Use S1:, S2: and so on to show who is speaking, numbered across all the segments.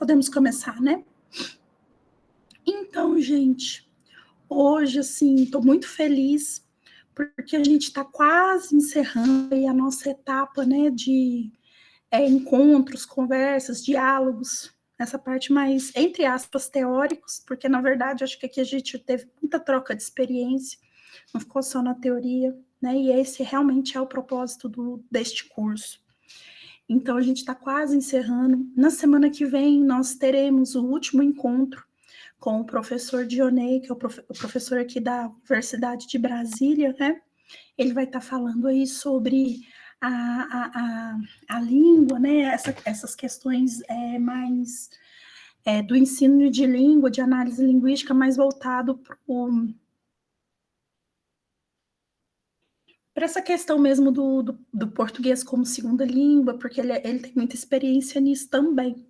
S1: Podemos começar, né? Então, gente, hoje, assim, estou muito feliz porque a gente está quase encerrando aí a nossa etapa, né, de encontros, conversas, diálogos, essa parte mais, entre aspas, teóricos, porque, na verdade, acho que aqui a gente teve muita troca de experiência, não ficou só na teoria, né, e esse realmente é o propósito deste curso. Então, a gente está quase encerrando. Na semana que vem, nós teremos o último encontro com o professor Dionei, que é o professor aqui da Universidade de Brasília, né? Ele vai estar falando aí sobre a língua, né? Essas questões mais do ensino de língua, de análise linguística, mais voltado para essa questão mesmo do português como segunda língua, porque ele tem muita experiência nisso também.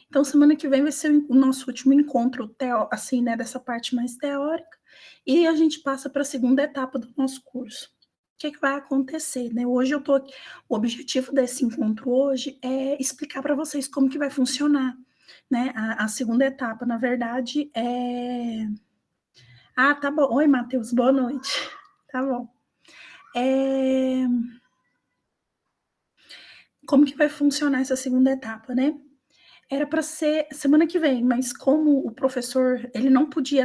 S1: Então, semana que vem vai ser o nosso último encontro, assim, né, dessa parte mais teórica, e a gente passa para a segunda etapa do nosso curso. O que vai acontecer, né? Hoje eu tô aqui, o objetivo desse encontro hoje é explicar para vocês como que vai funcionar, né? A segunda etapa, na verdade, tá bom. Oi, Matheus, boa noite. Tá bom. Como que vai funcionar essa segunda etapa, né? Era para ser semana que vem, mas como o professor, ele não podia,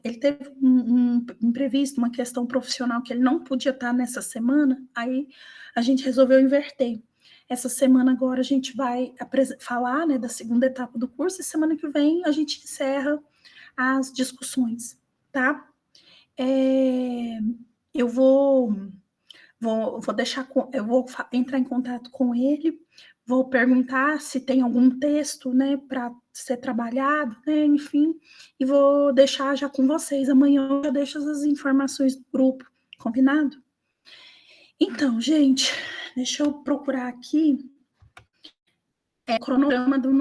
S1: ele teve um imprevisto, uma questão profissional que ele não podia estar nessa semana, aí a gente resolveu inverter. Essa semana agora a gente vai falar, né, da segunda etapa do curso, e semana que vem a gente encerra as discussões, tá? Eu vou deixar, eu vou entrar em contato com ele, vou perguntar se tem algum texto, né, para ser trabalhado, né, enfim, e vou deixar já com vocês. Amanhã eu já deixo as informações do grupo, combinado? Então, gente, deixa eu procurar aqui o cronograma do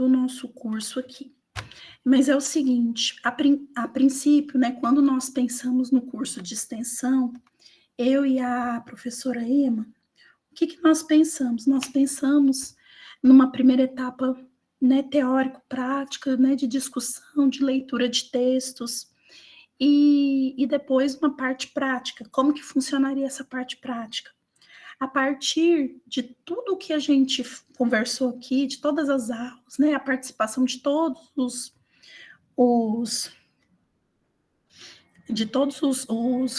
S1: nosso curso aqui. Mas é o seguinte, a princípio, né, quando nós pensamos no curso de extensão, eu e a professora Emma, o que nós pensamos? Nós pensamos numa primeira etapa, né, teórico-prática, né, de discussão, de leitura de textos, e depois uma parte prática. Como que funcionaria essa parte prática? A partir de tudo que a gente conversou aqui, de todas as aulas, né, a participação de todos os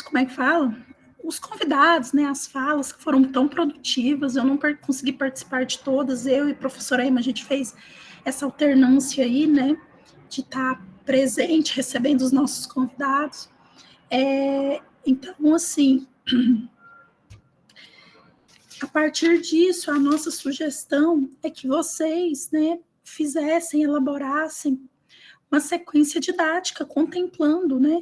S1: como é que fala? Os convidados, né, as falas que foram tão produtivas, eu não consegui participar de todas, eu e a professora Emma, a gente fez essa alternância aí, né, de estar presente, recebendo os nossos convidados. Então, assim, a partir disso, a nossa sugestão é que vocês, né, elaborassem uma sequência didática, contemplando, né,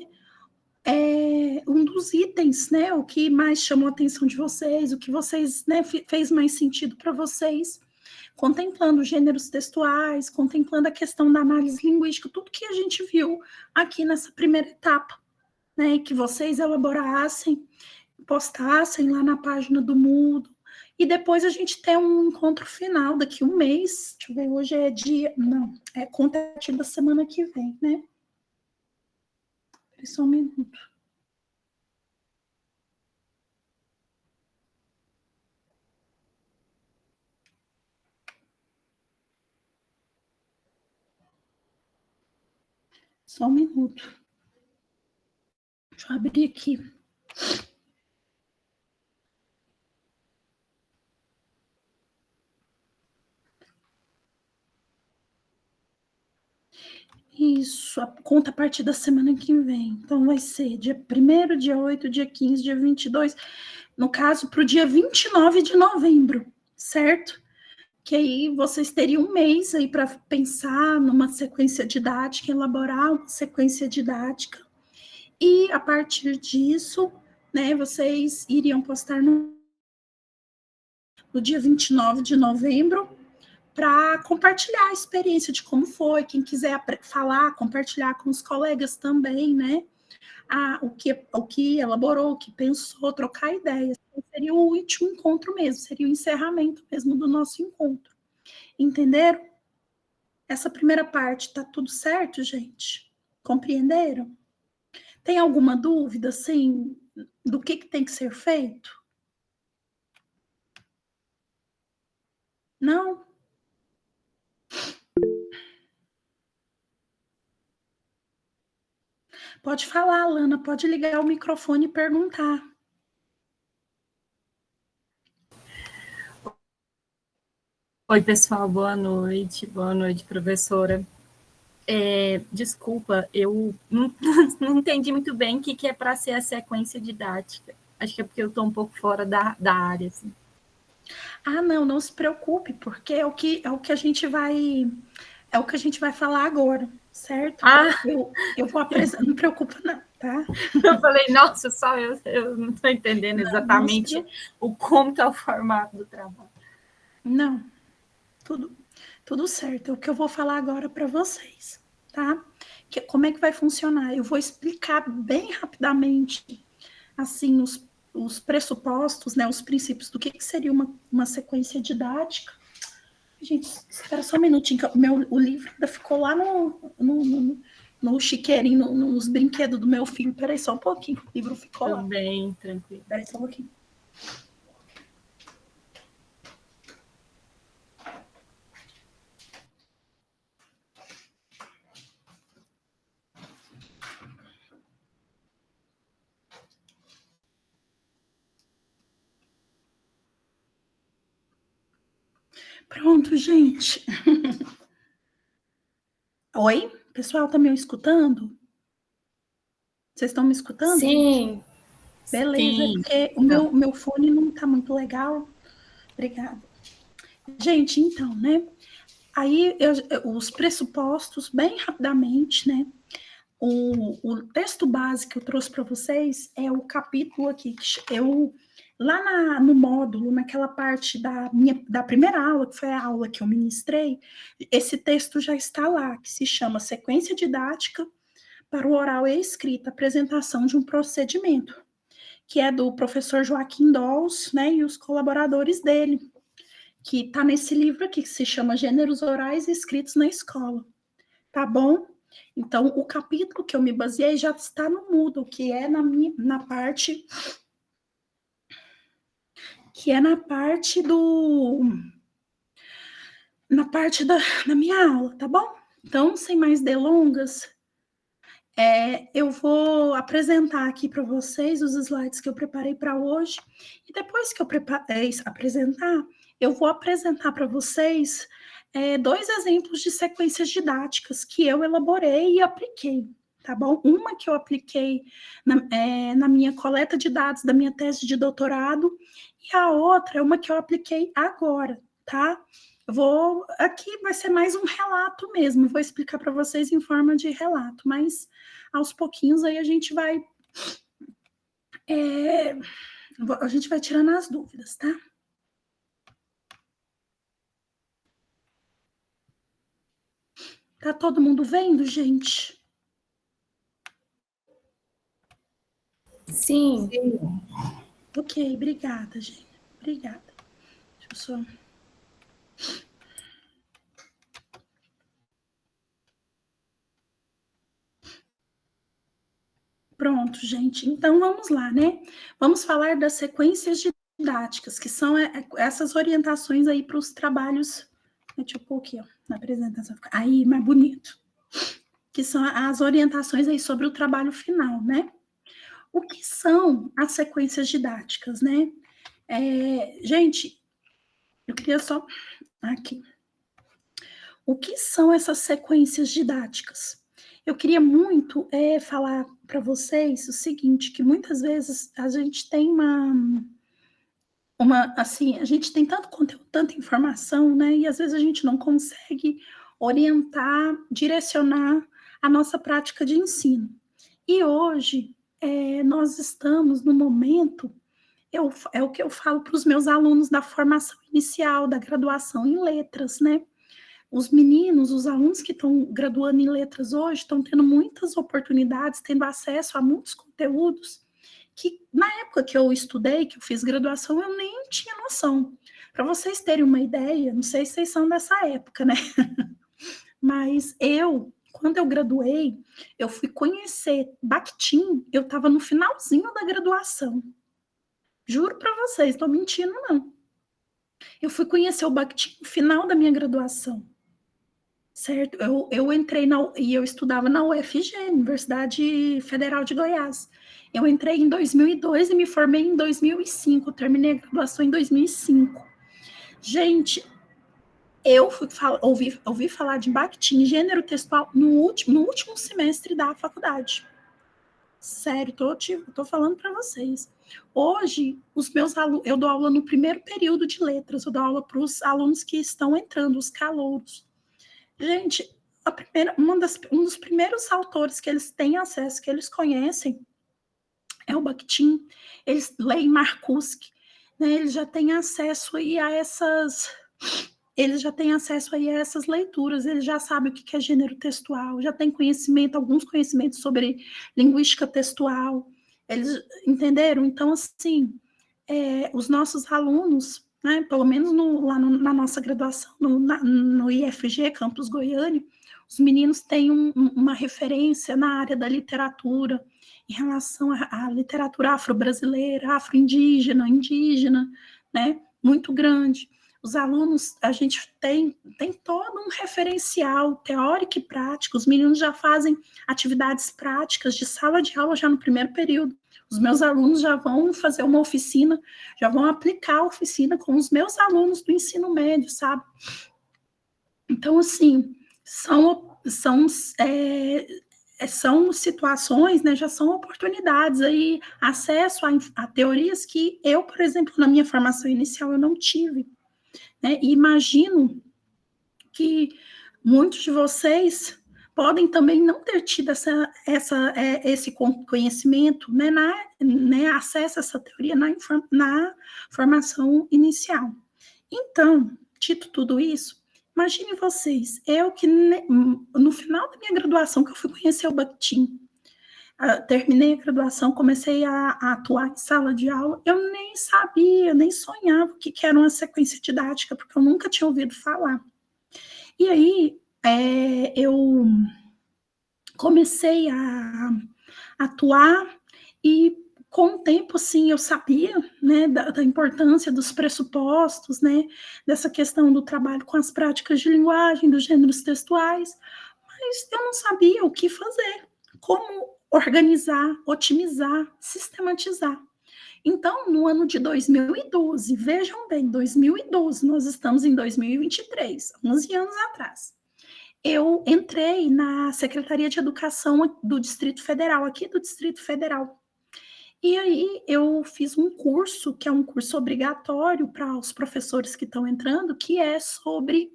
S1: um dos itens, né, o que mais chamou a atenção de vocês, o que vocês, né, fez mais sentido para vocês, contemplando gêneros textuais, contemplando a questão da análise linguística, tudo que a gente viu aqui nessa primeira etapa, né, que vocês elaborassem, postassem lá na página do Moodle, e depois a gente tem um encontro final daqui um mês, deixa eu ver, hoje é dia, não, conta a partir da semana que vem, né? Só um minuto. Só um minuto. Deixa eu abrir aqui. Isso, a conta a partir da semana que vem. Então, vai ser dia 1º, dia 8, dia 15, dia 22. No caso, para o dia 29 de novembro, certo? Que aí vocês teriam um mês aí para pensar numa sequência didática, elaborar uma sequência didática. E, a partir disso, né, vocês iriam postar no dia 29 de novembro, para compartilhar a experiência de como foi, quem quiser falar, compartilhar com os colegas também, né? o que elaborou, o que pensou, trocar ideias. Então, seria o último encontro mesmo, seria o encerramento mesmo do nosso encontro. Entenderam? Essa primeira parte tá tudo certo, gente? Compreenderam? Tem alguma dúvida, assim, do que tem que ser feito? Não? Pode falar, Lana, pode ligar o microfone e perguntar.
S2: Oi, pessoal, boa noite, professora. Desculpa, eu não entendi muito bem o que é para ser a sequência didática. Acho que é porque eu estou um pouco fora da área. Assim.
S1: Não se preocupe, porque é o que a gente vai falar agora, certo? Eu vou apresentar, não preocupa não, tá?
S2: Eu falei, nossa, só eu não estou entendendo exatamente como que é o formato do trabalho.
S1: Não, tudo certo. É o que eu vou falar agora para vocês, tá? Como é que vai funcionar? Eu vou explicar bem rapidamente, assim, os pressupostos, né, os princípios do que seria uma sequência didática. Gente, espera só um minutinho, que o livro ainda ficou lá no chiqueirinho, nos brinquedos do meu filho. Peraí só um pouquinho, o livro ficou lá.
S2: Bem, tranquilo.
S1: Peraí só um pouquinho. Pronto, gente. Oi? Pessoal, tá me escutando? Vocês estão me escutando?
S2: Sim.
S1: Beleza,
S2: Sim.
S1: porque o meu fone não tá muito legal. Obrigada. Gente, então, né? Aí, os pressupostos, bem rapidamente, né? O texto base que eu trouxe para vocês é o capítulo aqui, que lá no módulo, naquela parte da primeira aula, que foi a aula que eu ministrei, esse texto já está lá, que se chama Sequência Didática para o Oral e Escrita, Apresentação de um Procedimento, que é do professor Joaquim Dolls, né, e os colaboradores dele, que está nesse livro aqui, que se chama Gêneros Orais e Escritos na Escola. Tá bom? Então, o capítulo que eu me baseei já está no Moodle, que é na parte da minha aula, tá bom? Então, sem mais delongas, eu vou apresentar aqui para vocês os slides que eu preparei para hoje, e depois que eu apresentar, eu vou apresentar para vocês 2 exemplos de sequências didáticas que eu elaborei e apliquei, tá bom? Uma que eu apliquei na minha coleta de dados da minha tese de doutorado, e a outra é uma que eu apliquei agora, tá? Aqui vai ser mais um relato mesmo, vou explicar para vocês em forma de relato, mas aos pouquinhos aí a gente vai tirando as dúvidas, tá? Tá todo mundo vendo, gente?
S2: Sim.
S1: Ok, obrigada, gente. Obrigada. Deixa eu só... Pronto, gente. Então, vamos lá, né? Vamos falar das sequências didáticas, que são essas orientações aí para os trabalhos... Deixa eu pôr aqui, ó, na apresentação. Aí, mais bonito. Que são as orientações aí sobre o trabalho final, né? O que são as sequências didáticas, né? Gente, eu queria só... Aqui. O que são essas sequências didáticas? Eu queria muito falar para vocês o seguinte, que muitas vezes a gente tem assim, a gente tem tanto conteúdo, tanta informação, né? E às vezes a gente não consegue orientar, direcionar a nossa prática de ensino. E hoje nós estamos no momento, é o que eu falo para os meus alunos da formação inicial, da graduação em letras, né? os meninos, os alunos que estão graduando em letras hoje, estão tendo muitas oportunidades, tendo acesso a muitos conteúdos que, na época que eu estudei, que eu fiz graduação, eu nem tinha noção. Para vocês terem uma ideia, não sei se vocês são dessa época, né? Mas quando eu graduei, eu fui conhecer Bakhtin, eu estava no finalzinho da graduação. Juro para vocês, estou mentindo, não. Eu fui conhecer o Bakhtin no final da minha graduação, certo? Eu entrei e eu estudava na UFG, Universidade Federal de Goiás. Eu entrei em 2002 e me formei em 2005, terminei a graduação em 2005. Gente, eu ouvi falar de Bakhtin, gênero textual, no último semestre da faculdade. Sério, tô falando para vocês. Hoje, os meus alunos, eu dou aula no primeiro período de letras, eu dou aula para os alunos que estão entrando, os calouros. Gente, um dos primeiros autores que eles têm acesso, que eles conhecem, é o Bakhtin. Eles leem Marcuse, né? Eles já têm acesso aí a essas leituras, eles já sabem o que é gênero textual, já tem alguns conhecimentos sobre linguística textual, eles entenderam? Então, assim, os nossos alunos, né, pelo menos na nossa graduação, no IFG, Campus Goiânia, os meninos têm uma referência na área da literatura, em relação à literatura afro-brasileira, afro-indígena, indígena, né, muito grande. Os alunos, a gente tem todo um referencial teórico e prático, os meninos já fazem atividades práticas de sala de aula já no primeiro período. Os meus alunos já vão fazer uma oficina, já vão aplicar a oficina com os meus alunos do ensino médio, sabe? Então, assim, são situações, né, já são oportunidades aí, acesso a teorias que eu, por exemplo, na minha formação inicial, eu não tive. Né? E imagino que muitos de vocês podem também não ter tido esse conhecimento, né, acesso a essa teoria na formação inicial. Então, dito tudo isso, imagine vocês, eu que no final da minha graduação que eu fui conhecer o Bakhtin, terminei a graduação, comecei a atuar em sala de aula, eu nem sabia, nem sonhava o que era uma sequência didática, porque eu nunca tinha ouvido falar. E aí, eu comecei a atuar e, com o tempo, assim, eu sabia, né, da importância dos pressupostos, né, dessa questão do trabalho com as práticas de linguagem, dos gêneros textuais, mas eu não sabia o que fazer, como organizar, otimizar, sistematizar. Então, no ano de 2012, vejam bem, 2012, nós estamos em 2023, 11 anos atrás, eu entrei na Secretaria de Educação do Distrito Federal, aqui do Distrito Federal. E aí eu fiz um curso, que é um curso obrigatório para os professores que estão entrando, que é sobre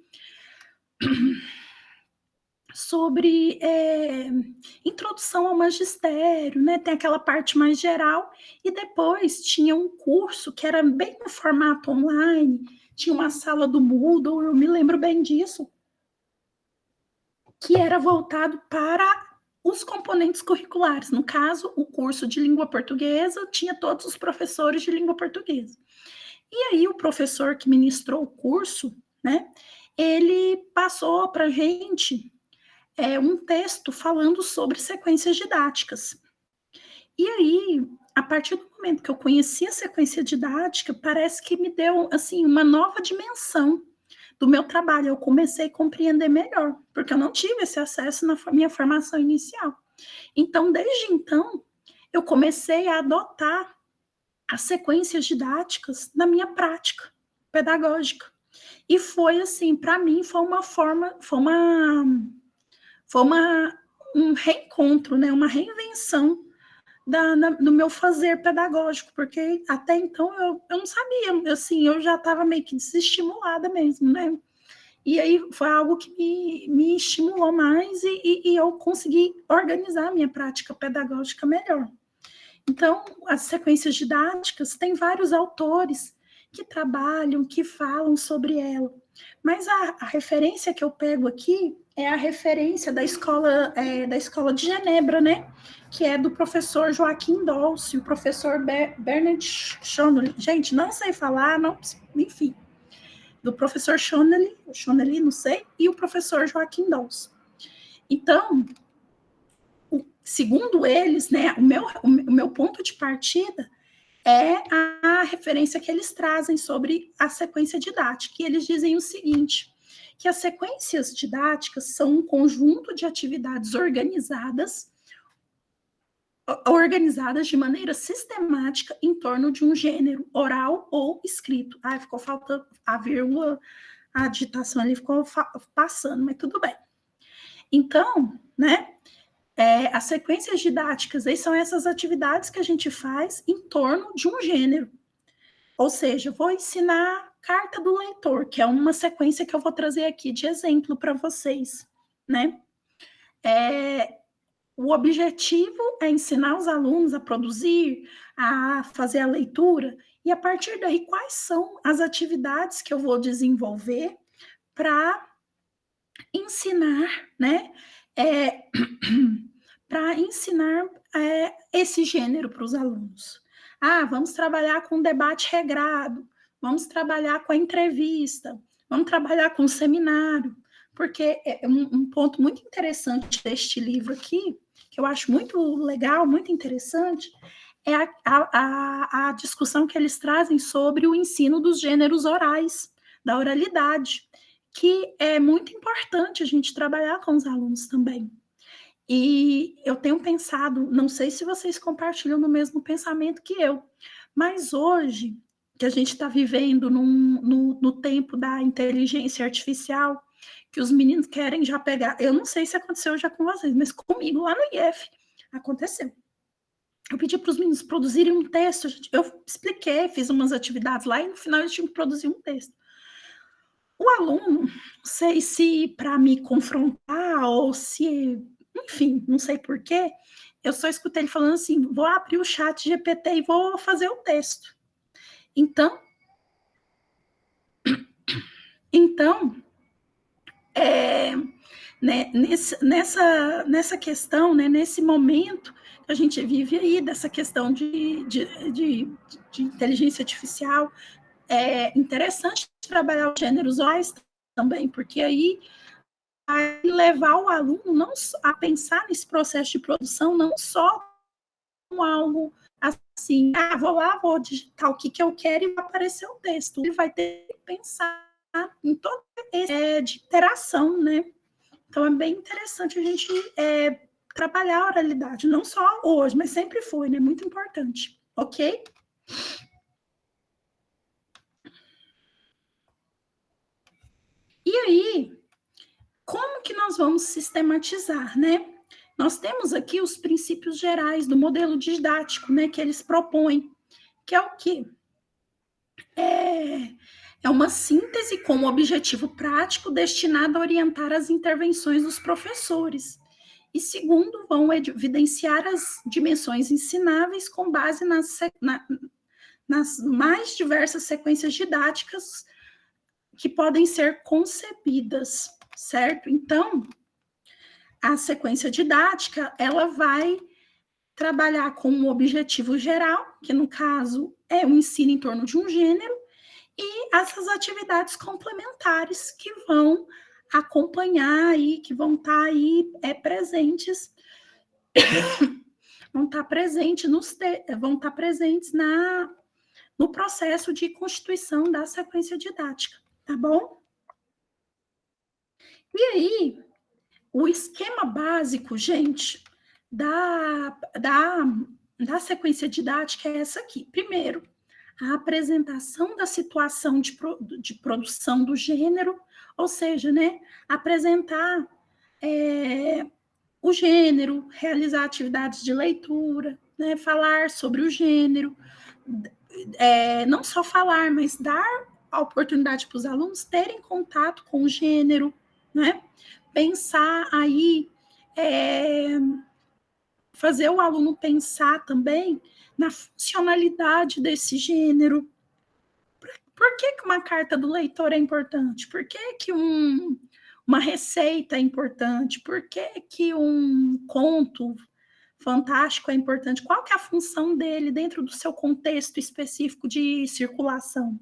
S1: introdução ao magistério, né? Tem aquela parte mais geral, e depois tinha um curso que era bem no formato online, tinha uma sala do Moodle, eu me lembro bem disso, que era voltado para os componentes curriculares. No caso, o curso de língua portuguesa tinha todos os professores de língua portuguesa. E aí o professor que ministrou o curso, né? Ele passou para a gente um texto falando sobre sequências didáticas. E aí, a partir do momento que eu conheci a sequência didática, parece que me deu, assim, uma nova dimensão do meu trabalho. Eu comecei a compreender melhor, porque eu não tive esse acesso na minha formação inicial. Então, desde então, eu comecei a adotar as sequências didáticas na minha prática pedagógica. E foi assim, para mim, um reencontro, né? Uma reinvenção do meu fazer pedagógico, porque até então eu não sabia, assim, eu já estava meio que desestimulada mesmo, né? E aí foi algo que me estimulou mais e eu consegui organizar a minha prática pedagógica melhor. Então, as sequências didáticas, tem vários autores que trabalham, que falam sobre ela. Mas a referência que eu pego aqui é a referência da escola de Genebra, né? Que é do professor Joaquim Dolce, o professor Bernard Schonely. Gente, não sei falar, não, enfim. Do professor Schonely, não sei, e o professor Joaquim Dolce. Então, segundo eles, né, o meu ponto de partida é a referência que eles trazem sobre a sequência didática. E eles dizem o seguinte, que as sequências didáticas são um conjunto de atividades organizadas de maneira sistemática em torno de um gênero oral ou escrito. Ah, ficou faltando a vírgula, a digitação ali ficou passando, mas tudo bem. Então, né, as sequências didáticas aí são essas atividades que a gente faz em torno de um gênero. Ou seja, vou ensinar carta do leitor, que é uma sequência que eu vou trazer aqui de exemplo para vocês, né? O objetivo é ensinar os alunos a produzir, a fazer a leitura, e a partir daí, quais são as atividades que eu vou desenvolver para ensinar, né? Para ensinar esse gênero para os alunos. Vamos trabalhar com debate regrado, vamos trabalhar com a entrevista, vamos trabalhar com o seminário, porque um ponto muito interessante deste livro aqui, que eu acho muito legal, muito interessante, é a discussão que eles trazem sobre o ensino dos gêneros orais, da oralidade, que é muito importante a gente trabalhar com os alunos também. E eu tenho pensado, não sei se vocês compartilham do mesmo pensamento que eu, mas hoje, que a gente está vivendo no tempo da inteligência artificial, que os meninos querem já pegar, eu não sei se aconteceu já com vocês, mas comigo lá no IF aconteceu. Eu pedi para os meninos produzirem um texto, eu expliquei, fiz umas atividades lá e no final eles tinham que produzir um texto. O aluno, não sei se para me confrontar ou se, enfim, não sei porquê, eu só escutei ele falando assim, vou abrir o chat GPT e vou fazer o texto. Então, né, nessa questão, né, nesse momento que a gente vive aí, dessa questão de inteligência artificial, é interessante trabalhar os gêneros orais também, porque aí vai levar o aluno não a pensar nesse processo de produção não só como algo assim, vou lá, vou digitar o que eu quero e vai aparecer o texto. Ele vai ter que pensar em toda essa de interação, né? Então é bem interessante a gente trabalhar a oralidade, não só hoje, mas sempre foi, né? Muito importante, ok? E aí, como que nós vamos sistematizar, né? Nós temos aqui os princípios gerais do modelo didático, né, que eles propõem, que é o quê? É uma síntese com um objetivo prático destinado a orientar as intervenções dos professores. E segundo, vão evidenciar as dimensões ensináveis com base nas mais diversas sequências didáticas que podem ser concebidas, certo? Então, a sequência didática, ela vai trabalhar com um objetivo geral, que no caso é o ensino em torno de um gênero, e essas atividades complementares que vão acompanhar aí, que vão estar aí presentes, vão estar presentes no processo de constituição da sequência didática, tá bom? E aí, o esquema básico, gente, da sequência didática é essa aqui. Primeiro, a apresentação da situação de produção do gênero, ou seja, né, apresentar o gênero, realizar atividades de leitura, né, falar sobre o gênero, não só falar, mas dar a oportunidade para os alunos terem contato com o gênero, né? Pensar aí, fazer o aluno pensar também na funcionalidade desse gênero, Por que uma carta do leitor é importante? Por que uma receita é importante? Por que um conto fantástico é importante? Qual que é a função dele dentro do seu contexto específico de circulação?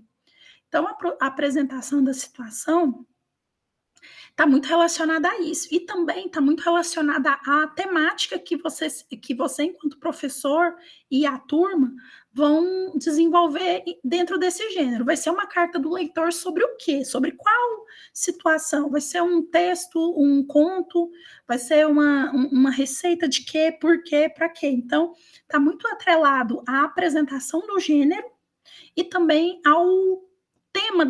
S1: Então, a apresentação da situação está muito relacionada a isso. E também está muito relacionada à temática que você, enquanto professor, e a turma vão desenvolver dentro desse gênero. Vai ser uma carta do leitor sobre o quê? Sobre qual situação? Vai ser um texto, um conto? Vai ser uma receita de quê, por quê, para quê? Então, está muito atrelado à apresentação do gênero e também ao tema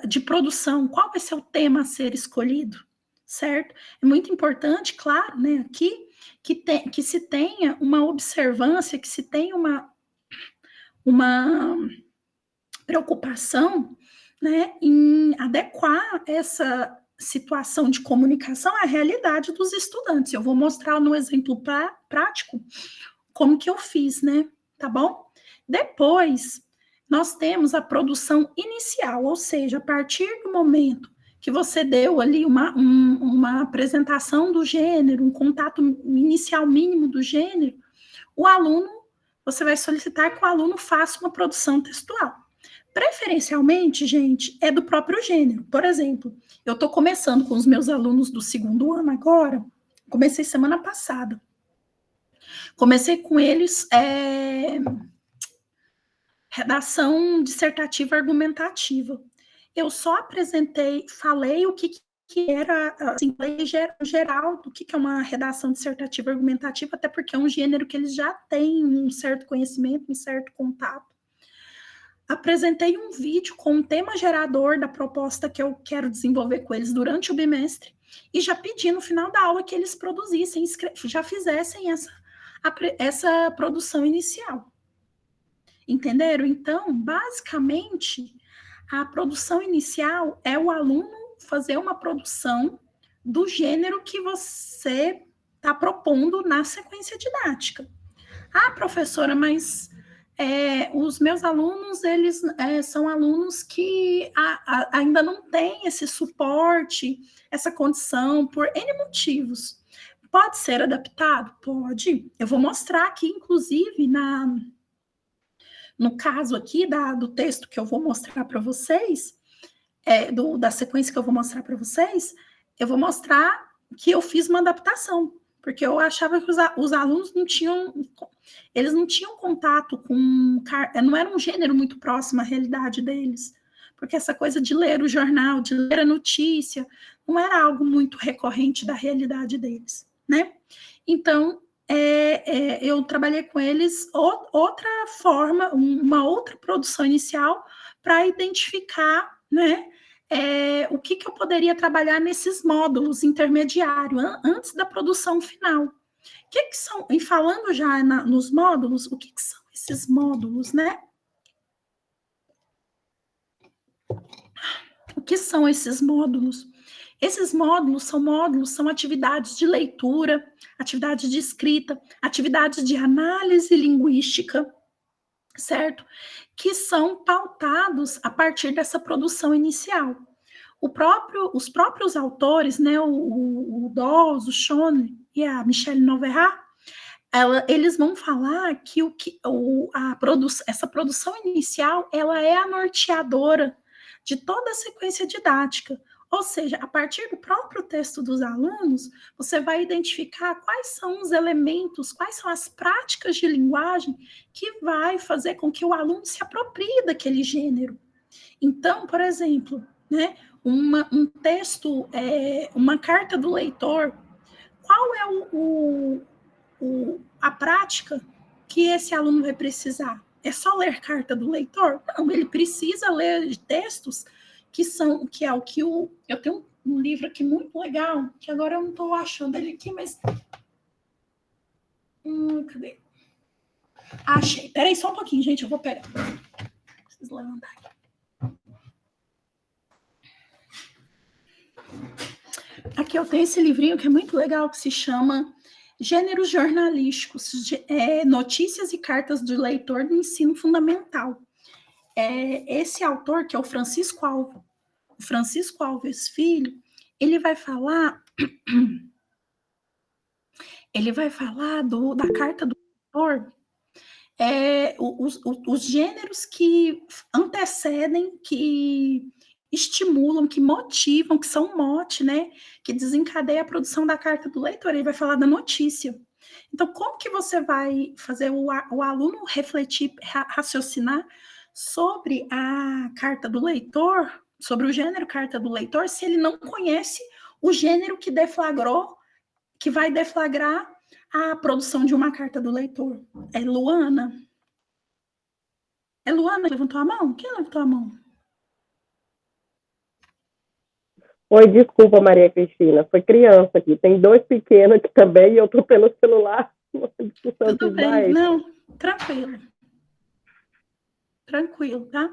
S1: de produção, qual vai ser o tema a ser escolhido, certo? É muito importante, claro, né, aqui, que se tenha uma observância, que se tenha uma preocupação, né, em adequar essa situação de comunicação à realidade dos estudantes. Eu vou mostrar no exemplo prático como que eu fiz, né, tá bom? Depois, nós temos a produção inicial, ou seja, a partir do momento que você deu ali uma apresentação do gênero, um contato inicial mínimo do gênero, o aluno, você vai solicitar que o aluno faça uma produção textual. Preferencialmente, gente, é do próprio gênero. Por exemplo, eu estou começando com os meus alunos do segundo ano agora, comecei semana passada. Comecei com eles redação dissertativa argumentativa. Eu só apresentei, falei o que era, assim, geral do que é uma redação dissertativa argumentativa, até porque é um gênero que eles já têm um certo conhecimento, um certo contato. Apresentei um vídeo com um tema gerador da proposta que eu quero desenvolver com eles durante o bimestre e já pedi no final da aula que eles produzissem, já fizessem essa produção inicial. Entenderam? Então, basicamente, a produção inicial é o aluno fazer uma produção do gênero que você está propondo na sequência didática. Ah, professora, mas os meus alunos, eles são alunos que ainda não têm esse suporte, essa condição, por N motivos. Pode ser adaptado? Pode. Eu vou mostrar aqui, inclusive, no caso aqui do texto que eu vou mostrar para vocês, da sequência que eu vou mostrar para vocês, eu vou mostrar que eu fiz uma adaptação, porque eu achava que os alunos não tinham contato com, não era um gênero muito próximo à realidade deles, porque essa coisa de ler o jornal, de ler a notícia, não era algo muito recorrente da realidade deles, né? Então, eu trabalhei com eles outra forma, uma outra produção inicial para identificar, né, o que eu poderia trabalhar nesses módulos intermediários, antes da produção final. O que são, e falando já nos módulos, o que são esses módulos, né? O que são esses módulos? Esses módulos são atividades de leitura, atividades de escrita, atividades de análise linguística, certo? Que são pautados a partir dessa produção inicial. Os próprios autores, né, o Dawes, o Schoen e a Michelle Noverrat, eles vão falar que essa produção inicial ela é a norteadora de toda a sequência didática. Ou seja, a partir do próprio texto dos alunos, você vai identificar quais são os elementos, quais são as práticas de linguagem que vai fazer com que o aluno se aproprie daquele gênero. Então, por exemplo, né, um texto, uma carta do leitor, qual é a prática que esse aluno vai precisar? É só ler carta do leitor? Não, ele precisa ler textos que é o que eu tenho um livro aqui muito legal, que agora eu não estou achando ele aqui, mas cadê? Achei. Peraí só um pouquinho, gente, eu vou pegar. Preciso levantar aqui. Aqui eu tenho esse livrinho que é muito legal, que se chama Gêneros Jornalísticos, Notícias e Cartas do Leitor do Ensino Fundamental. esse autor, que é o Francisco Alves Filho, ele vai falar da carta do autor, os gêneros que antecedem, que estimulam, que motivam, que são mote, né, que desencadeia a produção da carta do leitor. Ele vai falar da notícia. Então, como que você vai fazer o aluno refletir, raciocinar sobre a carta do leitor, sobre o gênero carta do leitor, se ele não conhece o gênero que vai deflagrar a produção de uma carta do leitor? É Luana? É Luana que levantou a mão? Quem levantou a mão?
S3: Oi, desculpa, Maria Cristina, foi criança aqui. Tem 2 pequenos aqui também e eu estou pelo celular.
S1: Tudo bem, não, tranquilo. Tranquilo, tá?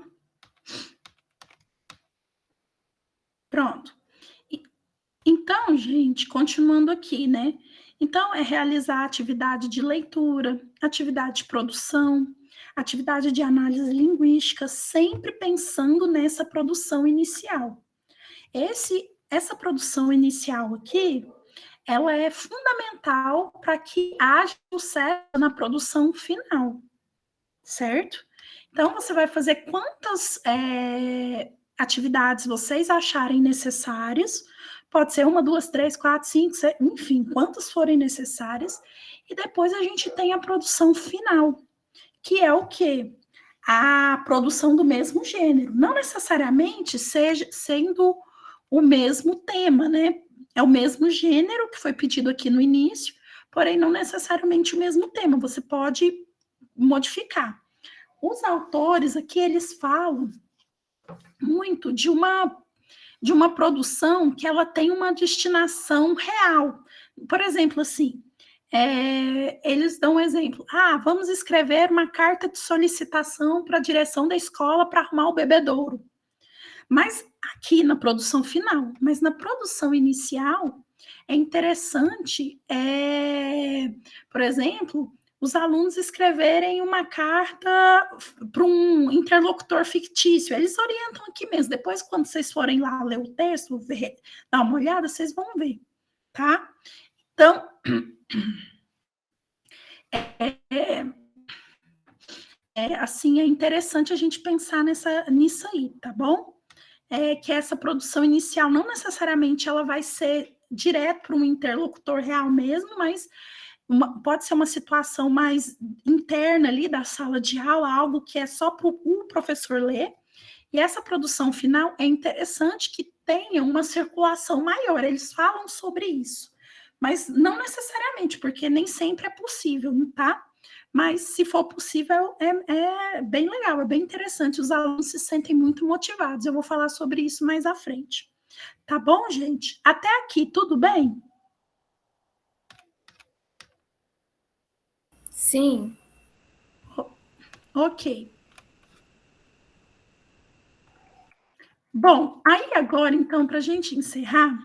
S1: Pronto. Então, gente, continuando aqui, né? Então, é realizar atividade de leitura, atividade de produção, atividade de análise linguística, sempre pensando nessa produção inicial. Essa produção inicial aqui, ela é fundamental para que haja sucesso na produção final, certo? Então, você vai fazer quantas atividades vocês acharem necessárias, pode ser 1, 2, 3, 4, 5, 6, enfim, quantas forem necessárias, e depois a gente tem a produção final, que é o quê? A produção do mesmo gênero, não necessariamente sendo o mesmo tema, né? É o mesmo gênero que foi pedido aqui no início, porém não necessariamente o mesmo tema, você pode modificar. Os autores aqui, eles falam muito de uma produção que ela tem uma destinação real. Por exemplo, assim, eles dão um exemplo. Vamos escrever uma carta de solicitação para a direção da escola para arrumar o bebedouro. Mas aqui na produção final, mas na produção inicial, é interessante, por exemplo, os alunos escreverem uma carta para um interlocutor fictício. Eles orientam aqui mesmo. Depois, quando vocês forem lá ler o texto, dar uma olhada, vocês vão ver, tá? Então, assim, é interessante a gente pensar nisso aí, tá bom? Que essa produção inicial não necessariamente ela vai ser direto para um interlocutor real mesmo, mas pode ser uma situação mais interna ali da sala de aula, algo que é só para o professor ler. E essa produção final é interessante que tenha uma circulação maior. Eles falam sobre isso, mas não necessariamente, porque nem sempre é possível, tá? Mas, se for possível, é bem legal, é bem interessante. Os alunos se sentem muito motivados. Eu vou falar sobre isso mais à frente. Tá bom, gente? Até aqui, tudo bem?
S2: Sim.
S1: Ok. Bom, aí agora, então, para a gente encerrar,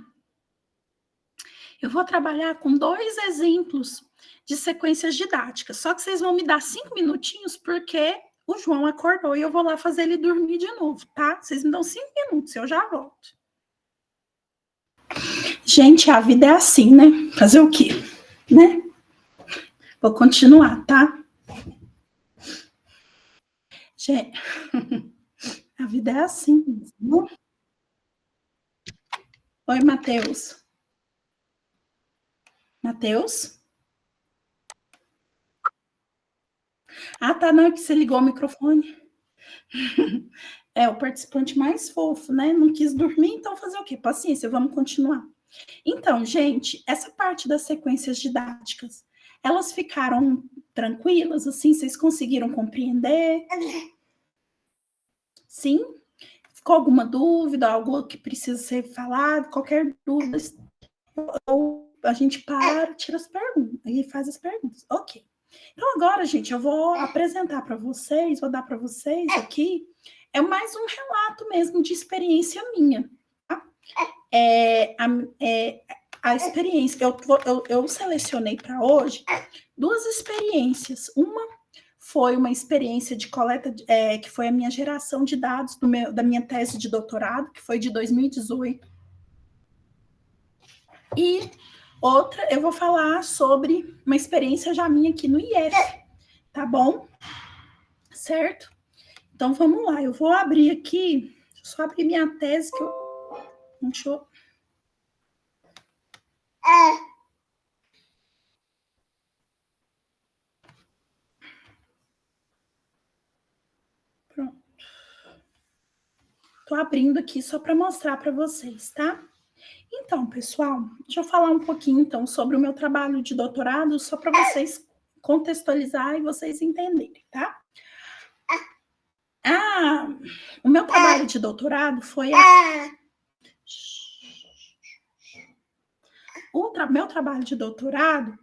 S1: eu vou trabalhar com 2 exemplos de sequências didáticas. Só que vocês vão me dar 5 minutinhos, porque o João acordou e eu vou lá fazer ele dormir de novo, tá? Vocês me dão 5 minutos, eu já volto. Gente, a vida é assim, né? Fazer o quê? Né? Vou continuar, tá? Gente, a vida é assim, né? Oi, Matheus. Matheus? Tá, não, é que você ligou o microfone. É o participante mais fofo, né? Não quis dormir, então fazer o quê? Paciência, vamos continuar. Então, gente, essa parte das sequências didáticas, elas ficaram tranquilas, assim? Vocês conseguiram compreender? Sim? Ficou alguma dúvida, algo que precisa ser falado? Qualquer dúvida, ou a gente para, tira as perguntas e faz as perguntas. Ok. Então, agora, gente, eu vou apresentar para vocês, vou dar para vocês aqui, mais um relato mesmo de experiência minha. Tá? A experiência, eu selecionei para hoje 2 experiências. Uma foi uma experiência de coleta, que foi a minha geração de dados da minha tese de doutorado, que foi de 2018. E outra, eu vou falar sobre uma experiência já minha aqui no IF, tá bom? Certo? Então, vamos lá. Eu vou abrir aqui, deixa eu só abrir minha tese, que eu... Deixa eu... Pronto. Estou abrindo aqui só para mostrar para vocês, tá? Então, pessoal, deixa eu falar um pouquinho, então, sobre o meu trabalho de doutorado, só para vocês contextualizar e vocês entenderem, tá? O meu trabalho de doutorado foi... Meu trabalho de doutorado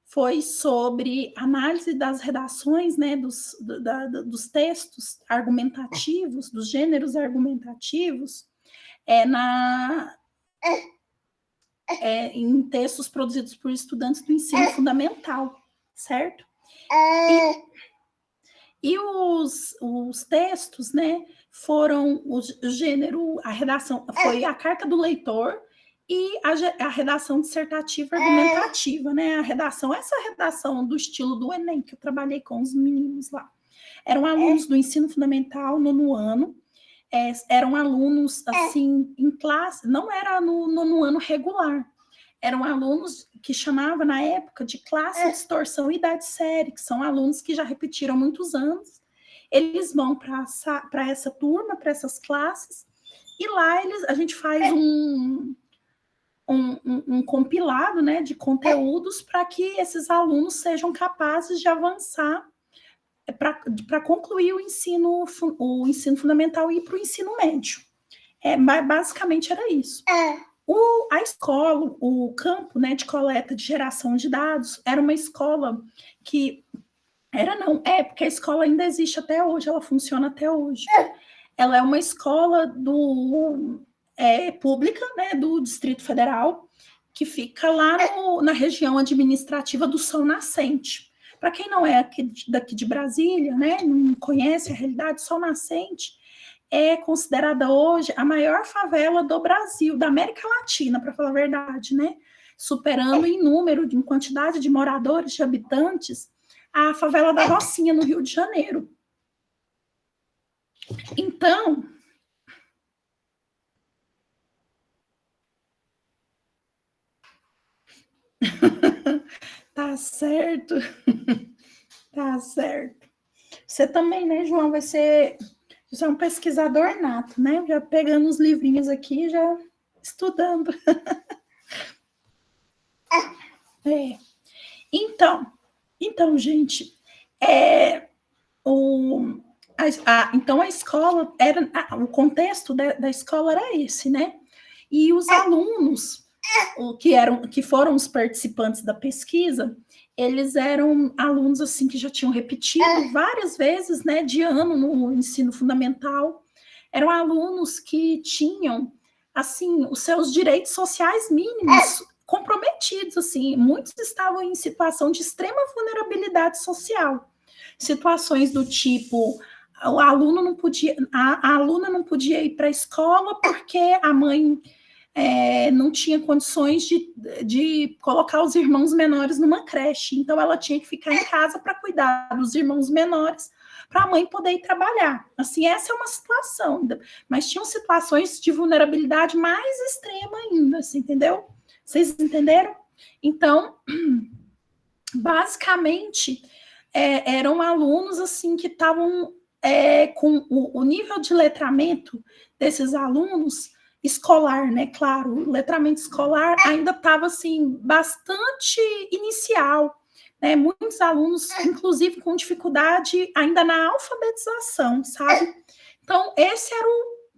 S1: foi sobre análise das redações, né, dos textos argumentativos, dos gêneros argumentativos, em textos produzidos por estudantes do ensino fundamental, certo? E os textos, né, foram o gênero, a redação foi a carta do leitor e a redação dissertativa argumentativa, né? Essa redação do estilo do Enem, que eu trabalhei com os meninos lá. Eram alunos do ensino fundamental, nono ano, eram alunos, assim, em classe, não era no nono ano regular, eram alunos que chamava na época de classe, distorção e idade série, que são alunos que já repetiram muitos anos. Eles vão para essa turma, para essas classes, e lá a gente faz um compilado, né, de conteúdos para que esses alunos sejam capazes de avançar para concluir o ensino fundamental e ir para o ensino médio. Basicamente era isso. A escola, o campo, né, de coleta de geração de dados, era uma escola que... porque a escola ainda existe até hoje, ela funciona até hoje. Ela é uma escola pública, né, do Distrito Federal, que fica lá na região administrativa do Sol Nascente. Para quem não é daqui de Brasília, né, não conhece a realidade, Sol Nascente é considerada hoje a maior favela do Brasil, da América Latina, para falar a verdade, né? Superando em número, em quantidade de moradores, de habitantes, a favela da Rocinha, no Rio de Janeiro. Então... Tá certo. Tá certo. Você também, né, João, você é um pesquisador nato, né? Já pegando os livrinhos aqui, já estudando. Então, gente, então a escola o contexto da escola era esse, né? E os alunos que foram os participantes da pesquisa, eles eram alunos assim que já tinham repetido várias vezes, né, de ano no ensino fundamental. Eram alunos que tinham assim os seus direitos sociais mínimos comprometidos, assim, muitos estavam em situação de extrema vulnerabilidade social. Situações do tipo, a aluna não podia ir para a escola porque a mãe não tinha condições de colocar os irmãos menores numa creche, então ela tinha que ficar em casa para cuidar dos irmãos menores, para a mãe poder ir trabalhar. Assim, essa é uma situação, mas tinham situações de vulnerabilidade mais extrema ainda, assim, entendeu? Vocês entenderam? Então, basicamente, eram alunos assim que estavam com o nível de letramento desses alunos escolar, né? Claro, o letramento escolar ainda estava assim bastante inicial, né? Muitos alunos, inclusive, com dificuldade ainda na alfabetização, sabe? Então, esse era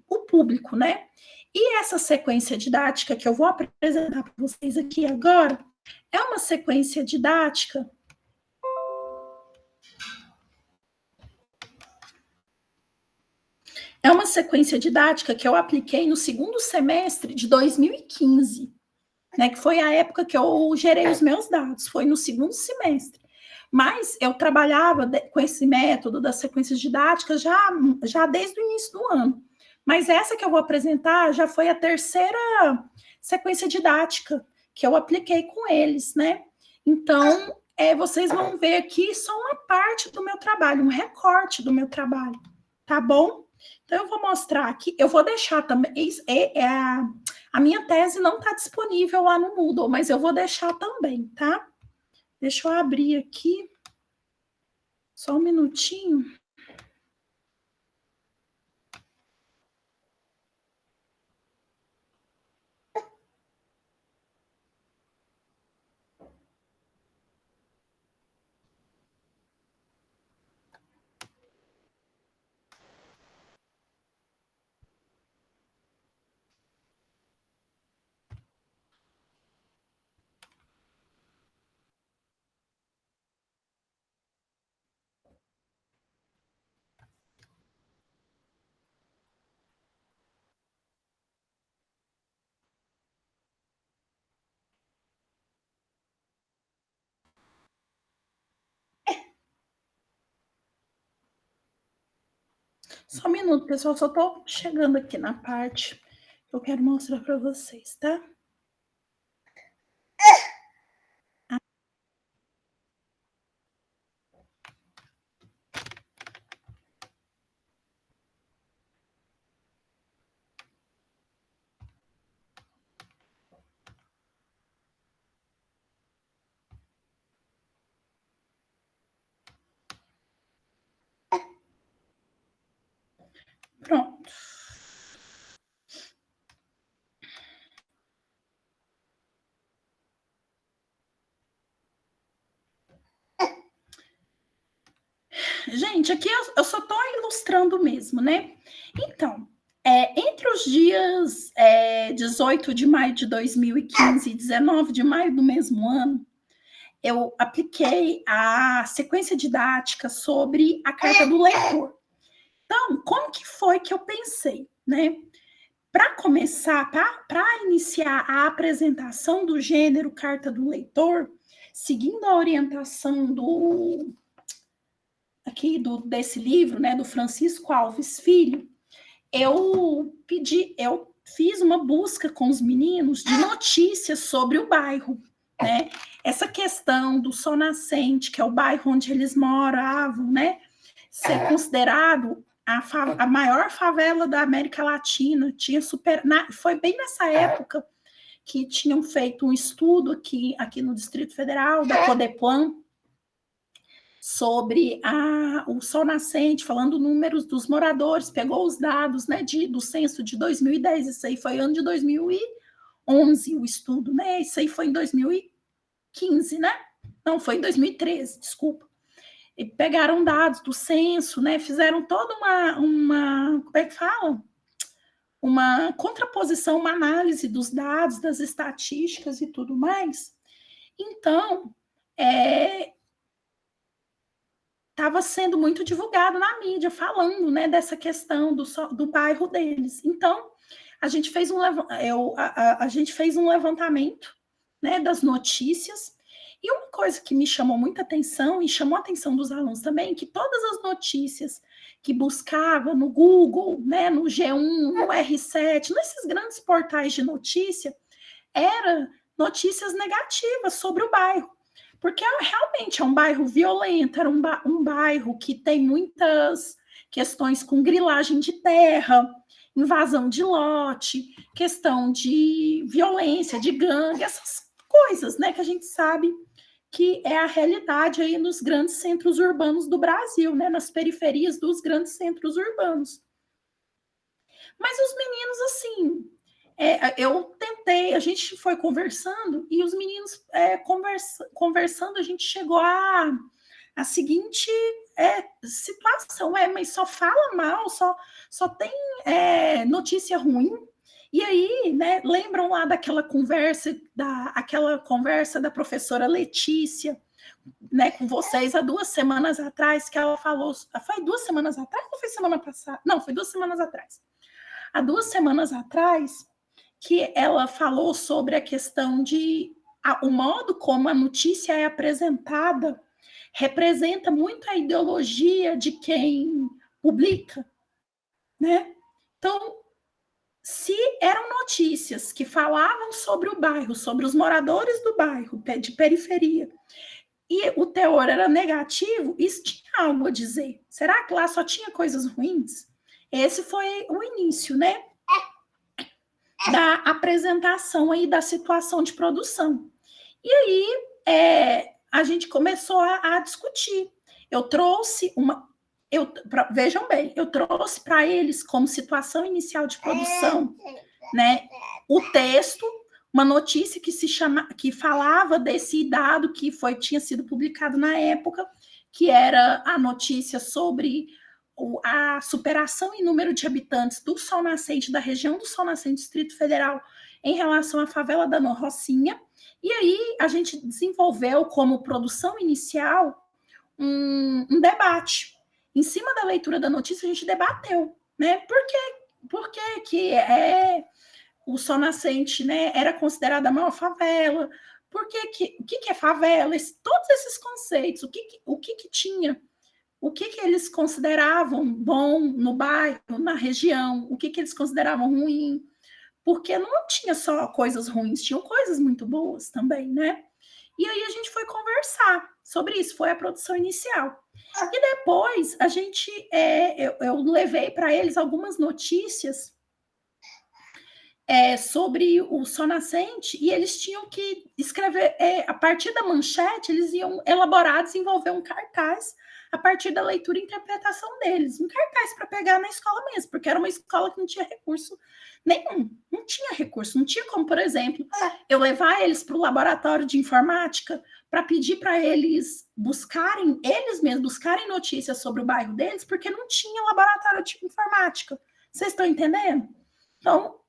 S1: o público, né? E essa sequência didática que eu vou apresentar para vocês aqui agora é uma sequência didática que eu apliquei no segundo semestre de 2015, né, que foi a época que eu gerei os meus dados, foi no segundo semestre. Mas eu trabalhava com esse método das sequências didáticas já desde o início do ano. Mas essa que eu vou apresentar já foi a terceira sequência didática que eu apliquei com eles, né? Então, vocês vão ver aqui só uma parte do meu trabalho, um recorte do meu trabalho, tá bom? Então, eu vou mostrar aqui, eu vou deixar também, a minha tese não está disponível lá no Moodle, mas eu vou deixar também, tá? Deixa eu abrir aqui, só um minutinho. Só um minuto, pessoal, só estou chegando aqui na parte que eu quero mostrar para vocês, tá? Pronto. Gente, aqui eu só estou ilustrando mesmo, né? Então, entre os dias 18 de maio de 2015 e 19 de maio do mesmo ano, eu apliquei a sequência didática sobre a carta do leitor. Então, como que foi que eu pensei, né? Para começar, para iniciar a apresentação do gênero carta do leitor, seguindo a orientação desse livro, né, do Francisco Alves Filho, eu fiz uma busca com os meninos de notícias sobre o bairro, né? Essa questão do Sol Nascente, que é o bairro onde eles moravam, né? Ser considerado a maior favela da América Latina, foi bem nessa época que tinham feito um estudo aqui no Distrito Federal, da Codeplan, sobre o Sol Nascente, falando números dos moradores, pegou os dados, né, do censo de 2010, isso aí foi ano de 2011 o estudo, né, isso aí foi em 2015, né, não, foi em 2013, desculpa. E pegaram dados do censo, né, fizeram toda uma como é que fala? Uma contraposição, uma análise dos dados, das estatísticas e tudo mais. Então, estava sendo muito divulgado na mídia, falando, né, dessa questão do bairro deles. Então, a gente fez um levantamento, né, das notícias, e uma coisa que me chamou muita atenção, e chamou a atenção dos alunos também, que todas as notícias que buscava no Google, né, no G1, no R7, nesses grandes portais de notícia, eram notícias negativas sobre o bairro. Porque realmente é um bairro violento, era um bairro que tem muitas questões com grilagem de terra, invasão de lote, questão de violência, de gangue, essas coisas, né, que a gente sabe que é a realidade aí nos grandes centros urbanos do Brasil, né, nas periferias dos grandes centros urbanos. Mas os meninos, assim, eu tentei, a gente foi conversando, e os meninos conversando, a gente chegou a seguinte situação, mas só fala mal, só tem notícia ruim. E aí, né, lembram lá daquela conversa, da professora Letícia, né, com vocês há 2 semanas atrás, que ela falou, foi 2 semanas atrás ou foi semana passada? Não, foi 2 semanas atrás. Há 2 semanas atrás, que ela falou sobre a questão o modo como a notícia é apresentada representa muito a ideologia de quem publica, né? Então, se eram notícias que falavam sobre o bairro, sobre os moradores do bairro, de periferia, e o teor era negativo, isso tinha algo a dizer. Será que lá só tinha coisas ruins? Esse foi o início, né? Da apresentação aí da situação de produção. E aí a gente começou a discutir. Eu trouxe vejam bem, eu trouxe para eles como situação inicial de produção, né, o texto, uma notícia que falava desse dado que tinha sido publicado na época, que era a notícia sobre a superação em número de habitantes do Sol Nascente, da região do Sol Nascente, Distrito Federal, em relação à favela da Rocinha. E aí a gente desenvolveu como produção inicial um debate. Em cima da leitura da notícia, a gente debateu, né? Por que o Sol Nascente, né, era considerada a maior favela? O que é favela? Todos esses conceitos, o que tinha? O que eles consideravam bom no bairro, na região? O que eles consideravam ruim? Porque não tinha só coisas ruins, tinham coisas muito boas também, né? E aí a gente foi conversar sobre isso, foi a produção inicial. E depois a gente, eu levei para eles algumas notícias sobre o Sol Nascente, e eles tinham que escrever, a partir da manchete, eles iam elaborar, desenvolver um cartaz a partir da leitura e interpretação deles, um cartaz para pegar na escola mesmo, porque era uma escola que não tinha recurso nenhum, não tinha recurso, não tinha como, por exemplo, eu levar eles para o laboratório de informática para pedir para eles eles mesmos buscarem notícias sobre o bairro deles, porque não tinha laboratório de informática. Vocês estão entendendo? Então,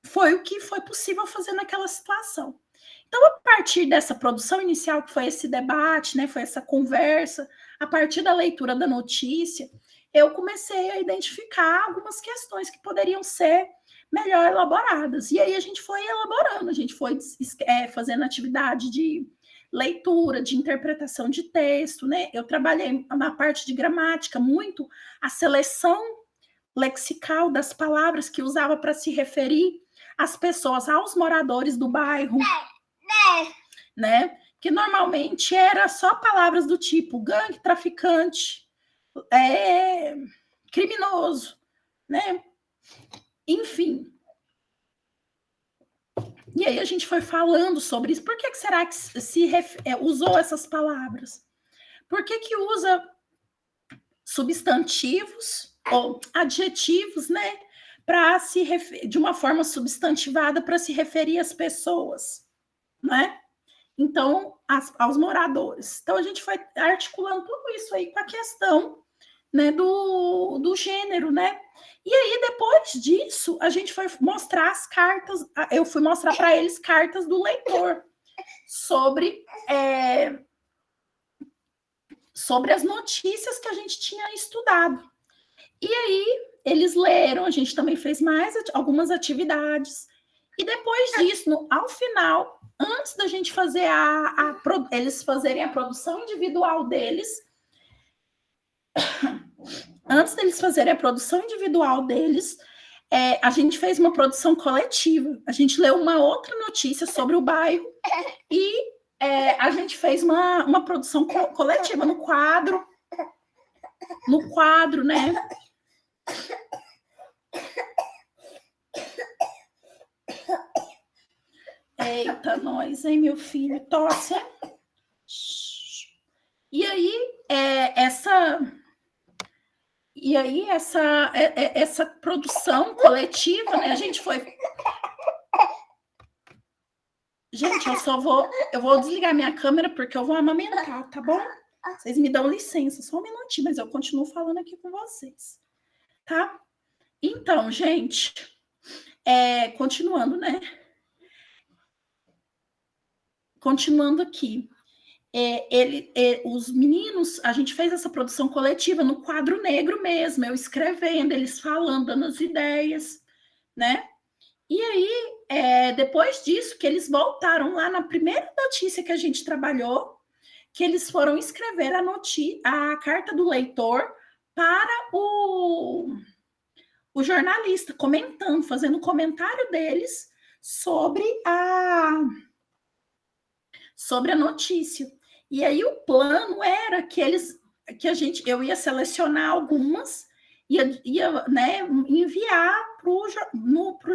S1: foi o que foi possível fazer naquela situação. Então, a partir dessa produção inicial, que foi esse debate, né, foi essa conversa, a partir da leitura da notícia, eu comecei a identificar algumas questões que poderiam ser melhor elaboradas. E aí a gente foi elaborando, a gente foi fazendo atividade de leitura, de interpretação de texto, né? Eu trabalhei na parte de gramática muito, a seleção lexical das palavras que usava para se referir às pessoas, aos moradores do bairro, né? Que normalmente era só palavras do tipo gangue, traficante, criminoso, né? Enfim. E aí a gente foi falando sobre isso. Por que será que usou essas palavras? Por que usa substantivos ou adjetivos, né? Para se de uma forma substantivada para se referir às pessoas, né? Então, aos moradores. Então, a gente foi articulando tudo isso aí com a questão, né, do gênero, né? E aí, depois disso, a gente foi mostrar as cartas, eu fui mostrar para eles cartas do leitor sobre as notícias que a gente tinha estudado. E aí, eles leram, a gente também fez mais algumas atividades. E depois disso, ao final, antes da gente fazer eles fazerem a produção individual deles, antes deles fazerem a produção individual deles, a gente fez uma produção coletiva. A gente leu uma outra notícia sobre o bairro e a gente fez uma produção coletiva no quadro, né? Eita, nós, hein, meu filho? Tosse. E aí, essa produção coletiva, né? A gente foi... Gente, eu vou desligar minha câmera porque eu vou amamentar, tá bom? Vocês me dão licença, só um minutinho, mas eu continuo falando aqui com vocês, tá? Então, gente, continuando, né? Continuando aqui. Os meninos, a gente fez essa produção coletiva no quadro negro mesmo, eu escrevendo, eles falando, dando as ideias, né? E aí, depois disso, que eles voltaram lá na primeira notícia que a gente trabalhou, que eles foram escrever a carta do leitor para o jornalista, comentando, fazendo um comentário deles sobre a notícia. E aí o plano era que eu ia selecionar algumas, ia né, enviar para o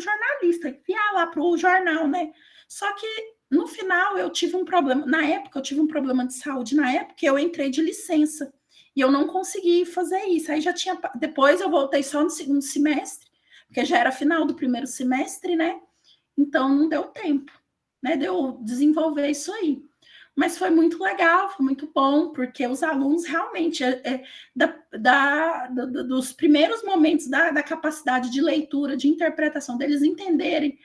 S1: jornalista, enviar lá para o jornal, né? Só que no final eu tive um problema, de saúde na época, eu entrei de licença e eu não consegui fazer isso. Aí depois eu voltei só no segundo semestre, porque já era final do primeiro semestre, né? Então não deu tempo, né, de eu desenvolver isso aí. Mas foi muito legal, foi muito bom, porque os alunos realmente, dos primeiros momentos da capacidade de leitura, de interpretação, deles entenderem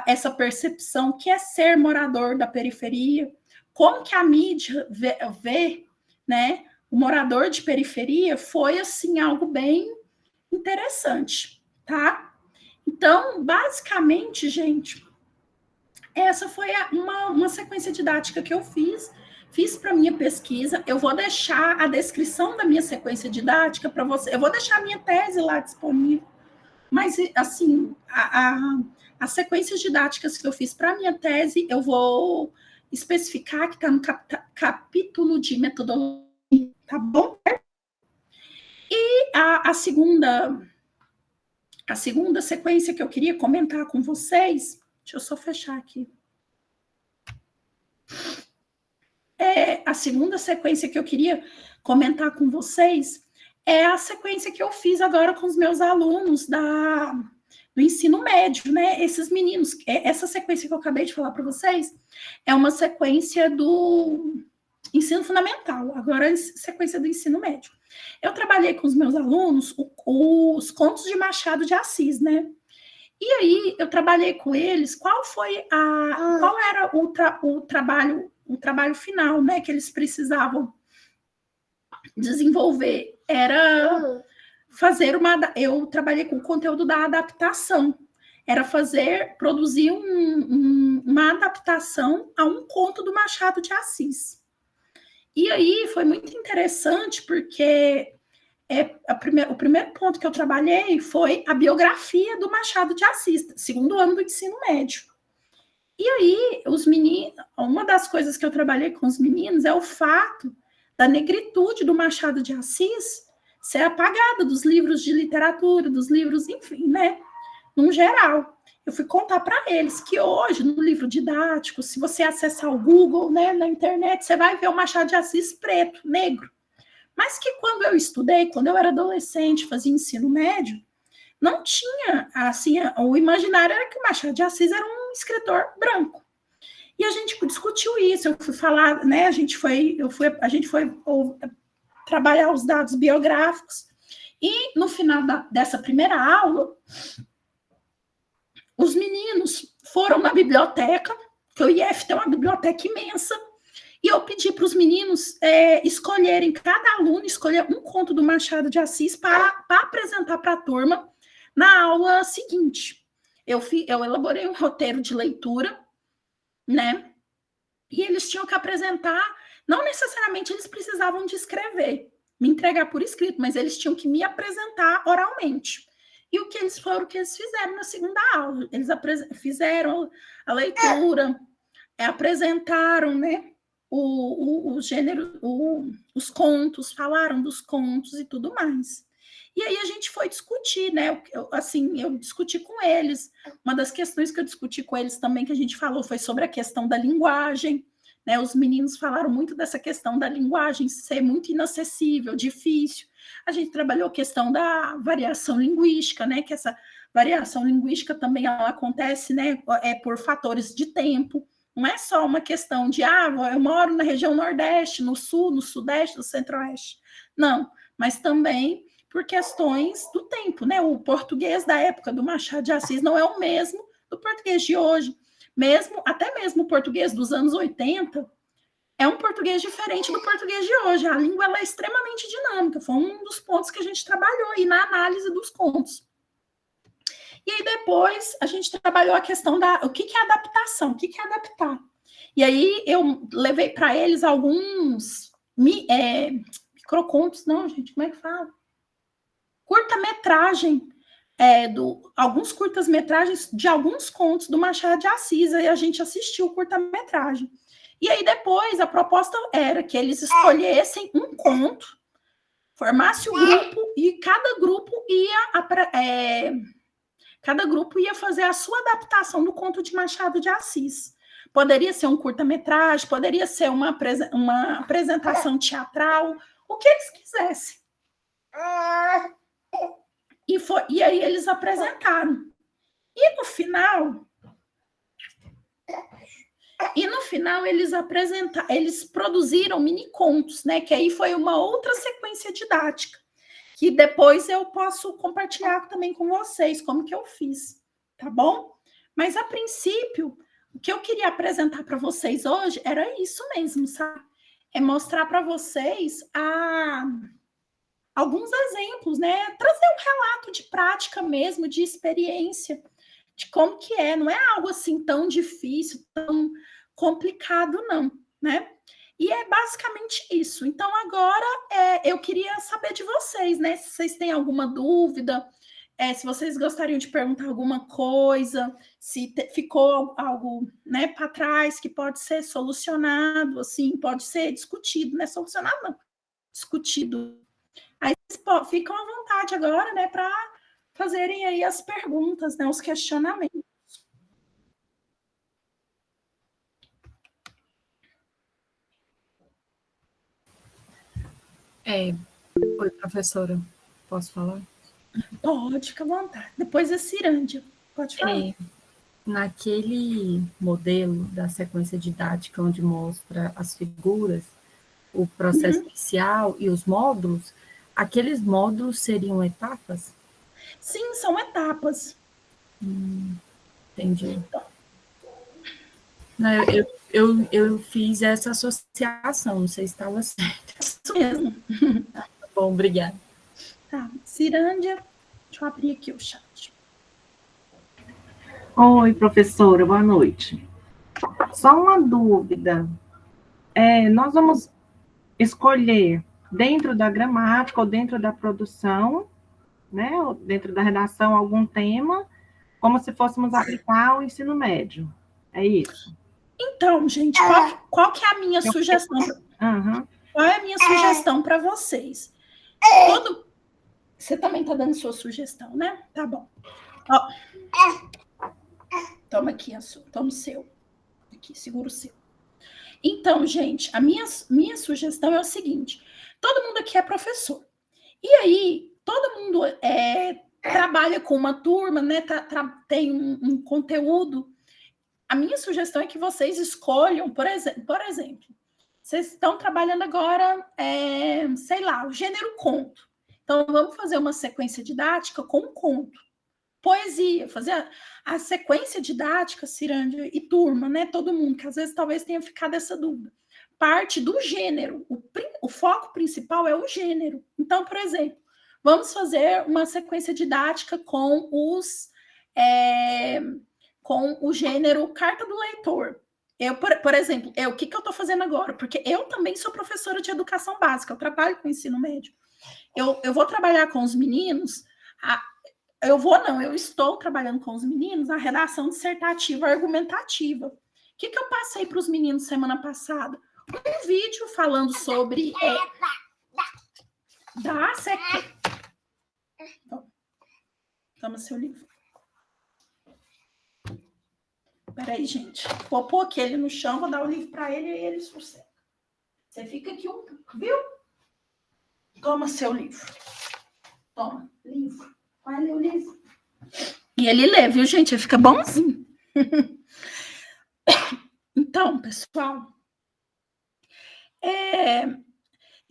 S1: essa percepção que é ser morador da periferia, como que a mídia vê, né, o morador de periferia, foi, assim, algo bem interessante, tá? Então, basicamente, gente, essa foi uma sequência didática que eu fiz para minha pesquisa. Eu vou deixar a descrição da minha sequência didática para você. Eu vou deixar a minha tese lá disponível. Mas, assim, as sequências didáticas que eu fiz para a minha tese, eu vou especificar que está no capítulo de metodologia, tá bom? E a segunda sequência que eu queria comentar com vocês, deixa eu só fechar aqui. A segunda sequência que eu queria comentar com vocês é a sequência que eu fiz agora com os meus alunos do ensino médio, né? Esses meninos, essa sequência que eu acabei de falar para vocês é uma sequência do ensino fundamental, agora é sequência do ensino médio. Eu trabalhei com os meus alunos os contos de Machado de Assis, né? E aí eu trabalhei com eles qual era o trabalho final, né, que eles precisavam desenvolver. Era fazer eu trabalhei com o conteúdo da adaptação. Era produzir uma adaptação a um conto do Machado de Assis. E aí foi muito interessante, porque o primeiro ponto que eu trabalhei foi a biografia do Machado de Assis, segundo ano do ensino médio. E aí, os meninos, uma das coisas que eu trabalhei com os meninos é o fato da negritude do Machado de Assis ser apagada dos livros de literatura, dos livros, enfim, né, num geral. Eu fui contar para eles que hoje, no livro didático, se você acessar o Google, né, na internet, você vai ver o Machado de Assis preto, negro. Mas que quando eu estudei, quando eu era adolescente, fazia ensino médio, não tinha, assim, o imaginário era que o Machado de Assis era um escritor branco. E a gente discutiu isso, eu fui falar, né, a gente foi trabalhar os dados biográficos, e no final dessa primeira aula, os meninos foram na biblioteca, que o IF tem uma biblioteca imensa, e eu pedi para os meninos escolherem, cada aluno escolher um conto do Machado de Assis para apresentar para a turma na aula seguinte. Eu elaborei um roteiro de leitura, né? E eles tinham que apresentar, não necessariamente eles precisavam de escrever, me entregar por escrito, mas eles tinham que me apresentar oralmente. E o que eles fizeram na segunda aula? Eles fizeram a leitura, apresentaram, né, o gênero, os contos, falaram dos contos e tudo mais. E aí a gente foi discutir, né? Eu discuti com eles. Uma das questões que eu discuti com eles também, que a gente falou, foi sobre a questão da linguagem, né? Os meninos falaram muito dessa questão da linguagem ser muito inacessível, difícil. A gente trabalhou a questão da variação linguística, né? Que essa variação linguística também ela acontece, né? Por fatores de tempo. Não é só uma questão de, eu moro na região Nordeste, no Sul, no Sudeste, no Centro-Oeste. Não, mas também por questões do tempo, né? O português da época do Machado de Assis não é o mesmo do português de hoje. Até mesmo o português dos anos 80 é um português diferente do português de hoje. A língua ela é extremamente dinâmica. Foi um dos pontos que a gente trabalhou aí na análise dos contos. E aí depois a gente trabalhou a questão o que é adaptação, o que é adaptar. E aí eu levei para eles alguns microcontos, não, gente, como é que fala? Curta-metragem, alguns curtas-metragens de alguns contos do Machado de Assis, e a gente assistiu o curta-metragem. E aí depois a proposta era que eles escolhessem um conto, formasse o grupo, e cada grupo ia fazer a sua adaptação do conto de Machado de Assis. Poderia ser um curta-metragem, poderia ser uma apresentação teatral, o que eles quisessem. E aí eles apresentaram. E no final eles produziram mini contos, né? Que aí foi uma outra sequência didática, que depois eu posso compartilhar também com vocês como que eu fiz, tá bom? Mas a princípio, o que eu queria apresentar para vocês hoje era isso mesmo, sabe? É mostrar para vocês alguns exemplos, né? Trazer um relato de prática mesmo, de experiência, de como que é. Não é algo assim tão difícil, tão complicado, não, né? E é basicamente isso. Então, agora eu queria saber de vocês, né? Se vocês têm alguma dúvida, se vocês gostariam de perguntar alguma coisa, se ficou algo, né, para trás que pode ser solucionado, assim, pode ser discutido, não é solucionado, não, discutido. Aí vocês ficam à vontade agora, né, para fazerem aí as perguntas, né, os questionamentos.
S2: Oi, professora, posso falar?
S1: Pode, fica à vontade. Depois a Cirândia, pode falar.
S2: Naquele modelo da sequência didática onde mostra as figuras, o processo inicial e os módulos, aqueles módulos seriam etapas?
S1: Sim, são etapas.
S2: Entendi. Não, eu fiz essa associação, não sei se estava certo.
S1: Isso mesmo.
S2: Tá bom, obrigada.
S1: Tá, Cirândia, deixa eu abrir aqui o chat.
S4: Oi, professora, boa noite. Só uma dúvida. Nós vamos escolher dentro da gramática ou dentro da produção, né, ou dentro da redação, algum tema, como se fôssemos aplicar o ensino médio. É isso?
S1: Então, gente, qual que é a minha sugestão? Qual é a minha sugestão para vocês? Você também está dando sua sugestão, né? Tá bom. Ó. Toma aqui toma o seu. Aqui, segura o seu. Então, gente, a minha sugestão é o seguinte: todo mundo aqui é professor. E aí, todo mundo trabalha com uma turma, né? Tem um conteúdo. A minha sugestão é que vocês escolham, por exemplo, vocês estão trabalhando agora, sei lá, o gênero conto. Então, vamos fazer uma sequência didática com um conto. Poesia, fazer a sequência didática, Cirândia e turma, né? Todo mundo, que às vezes talvez tenha ficado essa dúvida. Parte do gênero. O foco principal é o gênero. Então, por exemplo, vamos fazer uma sequência didática com o gênero carta do leitor. Por exemplo, o que eu estou fazendo agora? Porque eu também sou professora de educação básica, eu trabalho com ensino médio. Eu vou trabalhar com os meninos, eu estou trabalhando com os meninos a redação dissertativa argumentativa. O que eu passei para os meninos semana passada? Um vídeo falando sobre da sequência. Toma seu livro. Peraí, gente. Vou pôr aquele no chão, vou dar o livro para ele e ele sossega. Você fica aqui, viu? Toma seu livro. Toma, livro. Vai ler o livro. E ele lê, viu, gente? Ele fica bonzinho. Então, pessoal.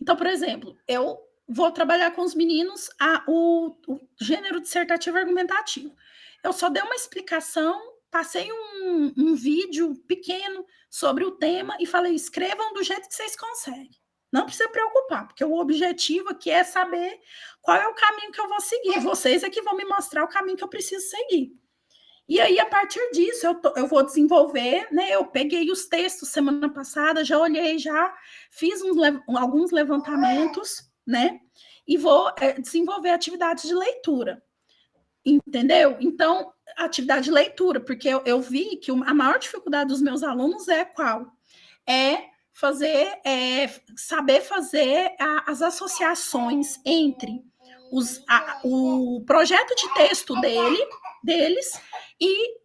S1: Então, por exemplo, eu vou trabalhar com os meninos o gênero dissertativo argumentativo. Eu só dei uma explicação, passei um vídeo pequeno sobre o tema e falei, escrevam do jeito que vocês conseguem. Não precisa preocupar, porque o objetivo aqui é saber qual é o caminho que eu vou seguir. Vocês é que vão me mostrar o caminho que eu preciso seguir. E aí, a partir disso, eu vou desenvolver, né? Eu peguei os textos semana passada, já olhei, já fiz alguns levantamentos, né? E vou desenvolver atividades de leitura, entendeu? Então, atividade de leitura, porque eu vi que a maior dificuldade dos meus alunos é qual? É saber fazer as associações entre o projeto de texto deles e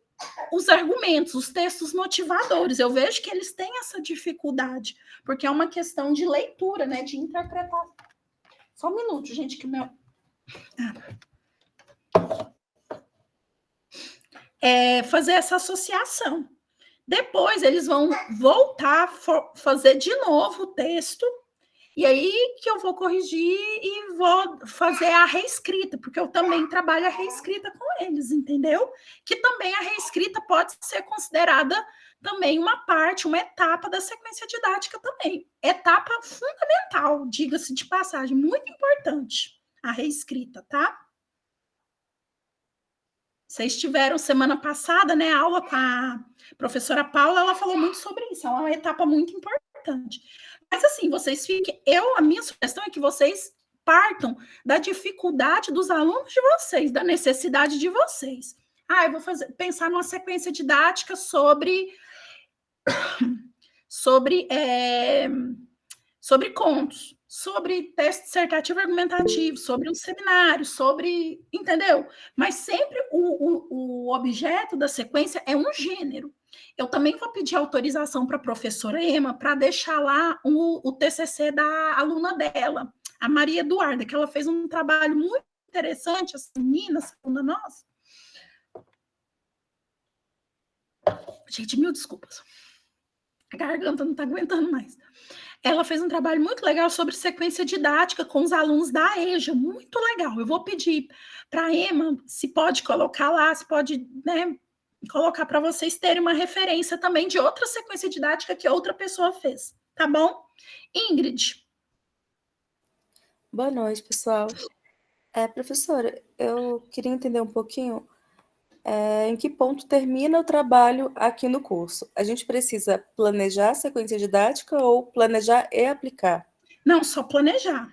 S1: os argumentos, os textos motivadores. Eu vejo que eles têm essa dificuldade, porque é uma questão de leitura, né, de interpretação. Só um minuto, gente, que o meu... fazer essa associação. Depois eles vão voltar a fazer de novo o texto, e aí que eu vou corrigir e vou fazer a reescrita, porque eu também trabalho a reescrita com eles, entendeu? Que também a reescrita pode ser considerada também uma parte, uma etapa da sequência didática também. Etapa fundamental, diga-se de passagem, muito importante, a reescrita, tá? Vocês tiveram semana passada, né, aula com a professora Paula, ela falou muito sobre isso, é uma etapa muito importante. Mas assim, vocês fiquem, a minha sugestão é que vocês partam da dificuldade dos alunos de vocês, da necessidade de vocês. Eu vou pensar numa sequência didática sobre contos, sobre texto dissertativo argumentativo, sobre um seminário, sobre... Entendeu? Mas sempre o objeto da sequência é um gênero. Eu também vou pedir autorização para a professora Emma para deixar lá o TCC da aluna dela, a Maria Eduarda, que ela fez um trabalho muito interessante, essa menina, essa aluna nossa. Gente, mil desculpas. A garganta não está aguentando mais. Ela fez um trabalho muito legal sobre sequência didática com os alunos da EJA, muito legal. Eu vou pedir para a Emma se pode colocar lá, se pode, né, colocar para vocês terem uma referência também de outra sequência didática que outra pessoa fez, tá bom? Ingrid.
S5: Boa noite, pessoal. Professora, eu queria entender um pouquinho em que ponto termina o trabalho aqui no curso. A gente precisa planejar a sequência didática ou planejar e aplicar?
S1: Não, só planejar.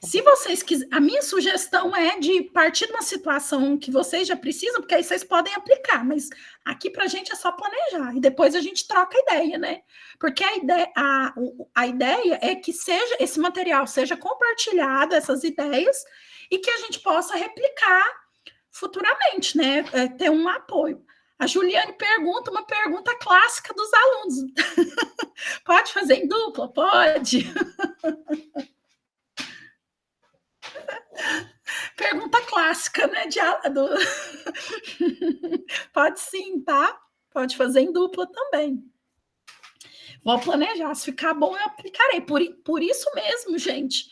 S1: Se vocês quiserem, a minha sugestão é de partir de uma situação que vocês já precisam, porque aí vocês podem aplicar, mas aqui para a gente é só planejar, e depois a gente troca a ideia, né? Porque a ideia é que esse material seja compartilhado, essas ideias, e que a gente possa replicar futuramente, né? Ter um apoio. A Juliane pergunta uma pergunta clássica dos alunos. Pode fazer em dupla? Pode. Pergunta clássica, né? Pode sim, tá? Pode fazer em dupla também. Vou planejar, se ficar bom eu aplicarei. Por isso mesmo, gente,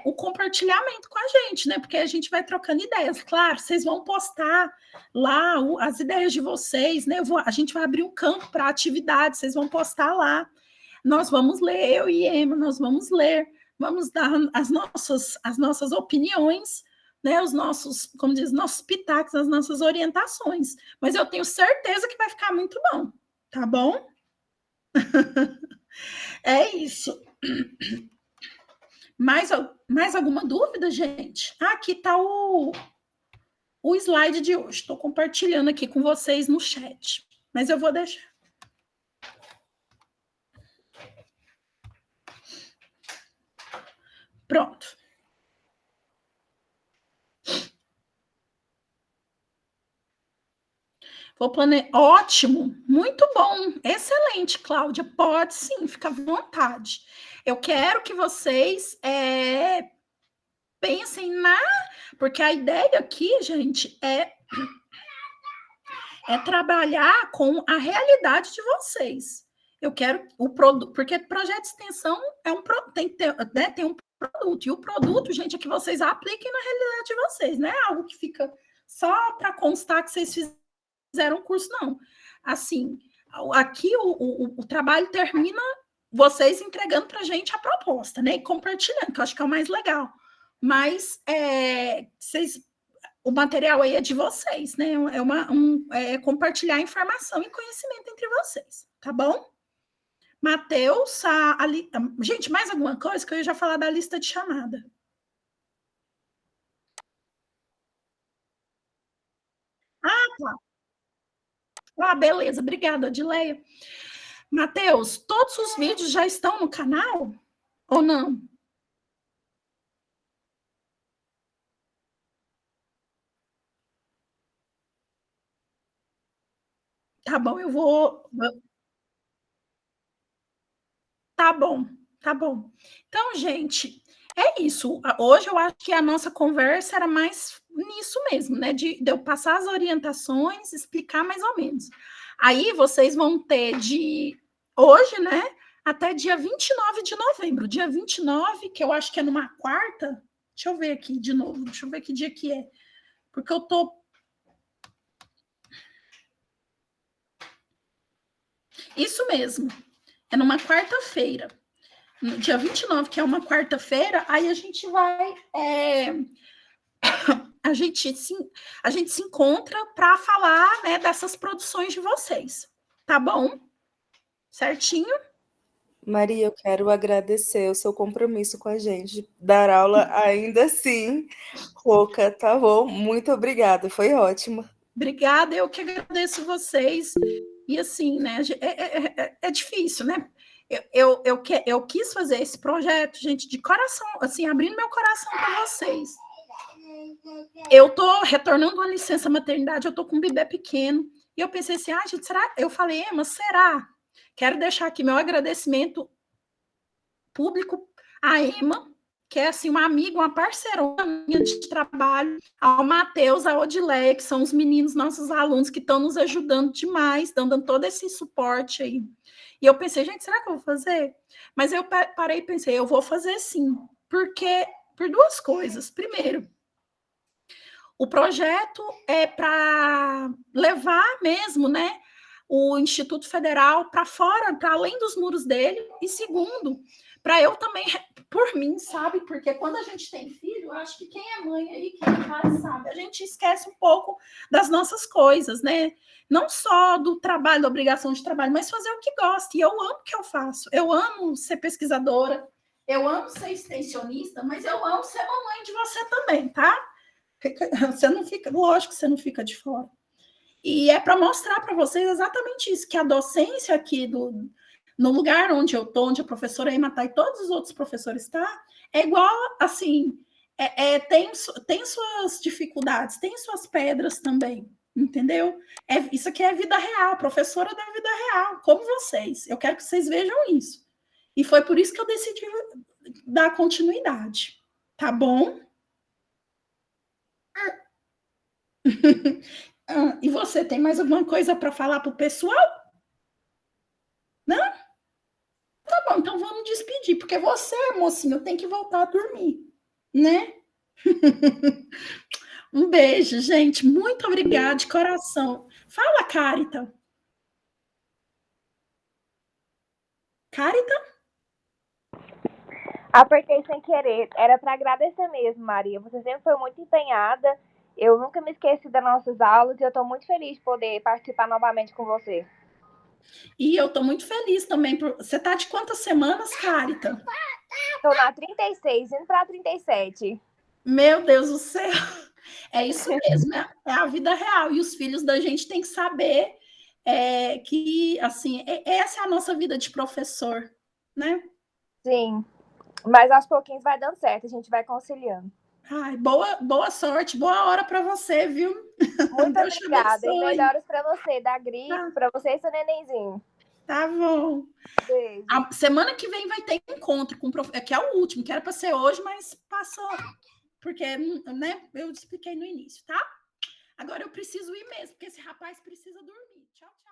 S1: o compartilhamento com a gente, né? Porque a gente vai trocando ideias. Claro, vocês vão postar lá as ideias de vocês, né? A gente vai abrir um campo para atividade, vocês vão postar lá. Nós vamos ler, eu e Emma, nós vamos ler, vamos dar as nossas opiniões, né? Os nossos, como diz, nossos pitacos, as nossas orientações. Mas eu tenho certeza que vai ficar muito bom, tá bom? É isso. Mais alguma dúvida, gente? Aqui está o slide de hoje. Estou compartilhando aqui com vocês no chat. Mas eu vou deixar. Pronto. Vou planejar. Ótimo, muito bom, excelente, Cláudia. Pode sim, fica à vontade. Eu quero que vocês pensem porque a ideia aqui, gente, é trabalhar com a realidade de vocês. Eu quero o produto, porque projeto de extensão tem que ter, né, tem um produto, e o produto, gente, é que vocês apliquem na realidade de vocês, não é algo que fica só para constar que vocês fizeram um curso, não. Assim, aqui o trabalho termina vocês entregando para a gente a proposta, né, e compartilhando, que eu acho que é o mais legal. Mas vocês o material aí é de vocês, né? É compartilhar informação e conhecimento entre vocês, tá bom? Matheus, gente, mais alguma coisa que eu ia já falar da lista de chamada? Tá. Beleza, obrigada, Adileia. Matheus, todos os vídeos já estão no canal ou não? Tá bom, eu vou. Tá bom, tá bom. Então, gente, é isso. Hoje eu acho que a nossa conversa era mais nisso mesmo, né? De eu passar as orientações, explicar mais ou menos. Aí vocês vão ter de hoje, né? Até dia 29 de novembro. Dia 29, que eu acho que é numa quarta. Deixa eu ver aqui de novo. Deixa eu ver que dia que é. Porque eu tô. Isso mesmo. É numa quarta-feira. No dia 29, que é uma quarta-feira, aí a gente vai. A gente se encontra para falar, né, dessas produções de vocês. Tá bom? Certinho?
S5: Maria, eu quero agradecer o seu compromisso com a gente, dar aula ainda assim, rouca, tá bom? Muito obrigada, foi ótimo.
S1: Obrigada, eu que agradeço vocês. E assim, né, é difícil, né? Eu quis fazer esse projeto, gente, de coração, assim, abrindo meu coração para vocês. Eu tô retornando uma licença maternidade, eu tô com um bebê pequeno, e eu pensei assim, gente, será? Eu falei, mas será? Quero deixar aqui meu agradecimento público à Emma, que é assim, uma amiga, uma parceirona minha de trabalho, ao Matheus, à Odileia, que são os meninos, nossos alunos, que estão nos ajudando demais, dando todo esse suporte aí. E eu pensei, gente, será que eu vou fazer? Mas eu parei e pensei, eu vou fazer sim, porque por duas coisas. Primeiro, o projeto é para levar mesmo, né, o Instituto Federal para fora, para além dos muros dele. E segundo, para eu também, por mim, sabe? Porque quando a gente tem filho, eu acho que quem é mãe aí, quem é pai, sabe? A gente esquece um pouco das nossas coisas, né? Não só do trabalho, da obrigação de trabalho, mas fazer o que gosta. E eu amo o que eu faço. Eu amo ser pesquisadora, eu amo ser extensionista, mas eu amo ser mamãe de você também, tá? Você não fica, lógico que você não fica de fora. E é para mostrar para vocês exatamente isso, que a docência aqui no lugar onde eu estou, onde a professora Emma está e todos os outros professores estão, é igual, assim, tem suas dificuldades, tem suas pedras também, entendeu? Isso aqui é a vida real, professora da vida real, como vocês. Eu quero que vocês vejam isso. E foi por isso que eu decidi dar continuidade, tá bom? E você tem mais alguma coisa para falar para o pessoal? Não? Tá bom, então vamos despedir, porque você, mocinho, tem que voltar a dormir, né? Um beijo, gente. Muito obrigada de coração. Fala, Carita. Carita?
S6: Apertei sem querer. Era para agradecer mesmo, Maria. Você sempre foi muito empenhada. Eu nunca me esqueci das nossas aulas e eu estou muito feliz de poder participar novamente com você.
S1: E eu estou muito feliz também. Você está de quantas semanas, Carita?
S6: Estou na 36, indo para 37.
S1: Meu Deus do céu. É isso mesmo, é a vida real. E os filhos da gente têm que saber que, assim, essa é a nossa vida de professor, né?
S6: Sim, mas aos pouquinhos vai dando certo, a gente vai conciliando.
S1: Ai, boa sorte, boa hora para você, viu?
S6: Muito obrigada, e melhoras para você, da gripe, para você e seu nenenzinho.
S1: Tá bom.
S6: Beijo.
S1: A semana que vem vai ter encontro com que é o último, que era para ser hoje, mas passou, porque, né, eu expliquei no início, tá? Agora eu preciso ir mesmo, porque esse rapaz precisa dormir. Tchau, tchau.